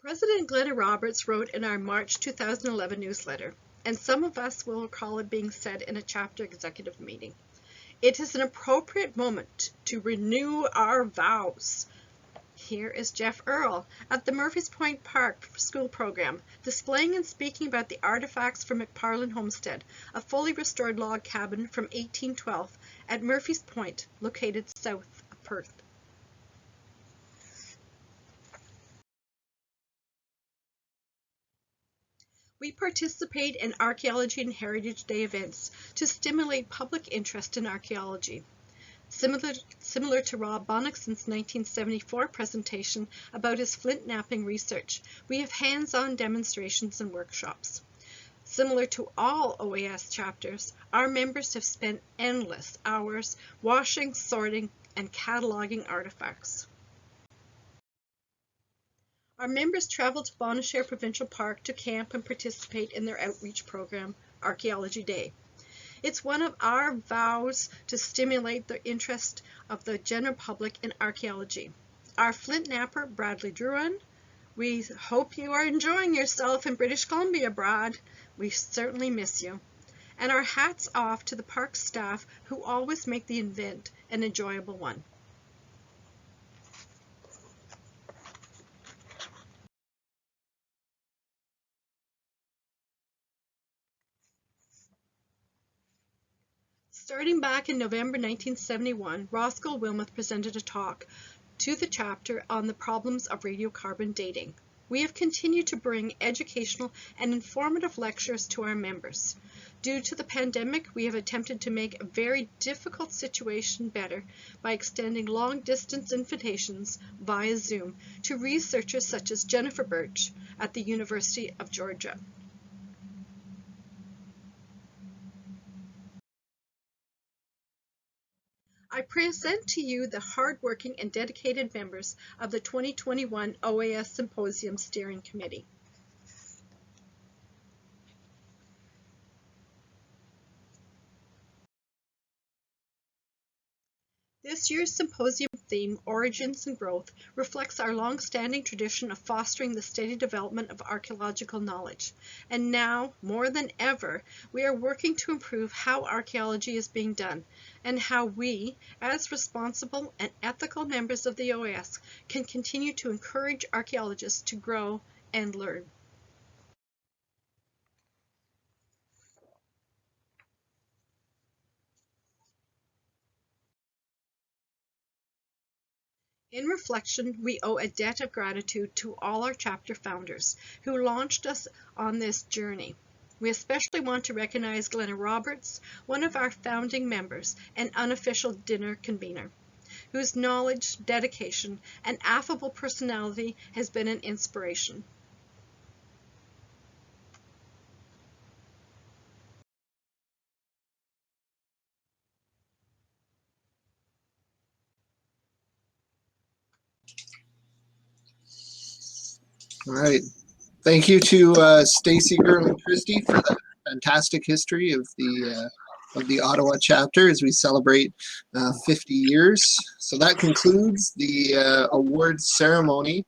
President Glenna Roberts wrote in our March 2011 newsletter, and some of us will recall it being said in a chapter executive meeting, "It is an appropriate moment to renew our vows." Here is Jeff Earl at the Murphy's Point Park School Program, displaying and speaking about the artifacts from McParland Homestead, a fully restored log cabin from 1812 at Murphy's Point, located south of Perth. We participate in Archaeology and Heritage Day events to stimulate public interest in archaeology. Similar to Rob Bonnickson's 1974 presentation about his flint knapping research, we have hands-on demonstrations and workshops. Similar to all OAS chapters, our members have spent endless hours washing, sorting, and cataloging artifacts. Our members travel to Bonnechere Provincial Park to camp and participate in their outreach program, Archaeology Day. It's one of our vows to stimulate the interest of the general public in archaeology. Our flint napper, Bradley Druin, we hope you are enjoying yourself in British Columbia, Brad. We certainly miss you. And our hats off to the park staff who always make the event an enjoyable one. Starting back in November 1971, Roscoe Wilmoth presented a talk to the chapter on the problems of radiocarbon dating. We have continued to bring educational and informative lectures to our members. Due to the pandemic, we have attempted to make a very difficult situation better by extending long-distance invitations via Zoom to researchers such as Jennifer Birch at the University of Georgia. I present to you the hardworking and dedicated members of the 2021 OAS Symposium Steering Committee. This year's symposium theme, Origins and Growth, reflects our long-standing tradition of fostering the steady development of archaeological knowledge. And now, more than ever, we are working to improve how archaeology is being done and how we, as responsible and ethical members of the OAS, can continue to encourage archaeologists to grow and learn. In reflection, we owe a debt of gratitude to all our chapter founders who launched us on this journey. We especially want to recognize Glenna Roberts, one of our founding members and unofficial dinner convener, whose knowledge, dedication, and affable personality has been an inspiration. All right. Thank you to Stacy, Girl, and Christy for that fantastic history of the Ottawa chapter as we celebrate 50 years. So that concludes the awards ceremony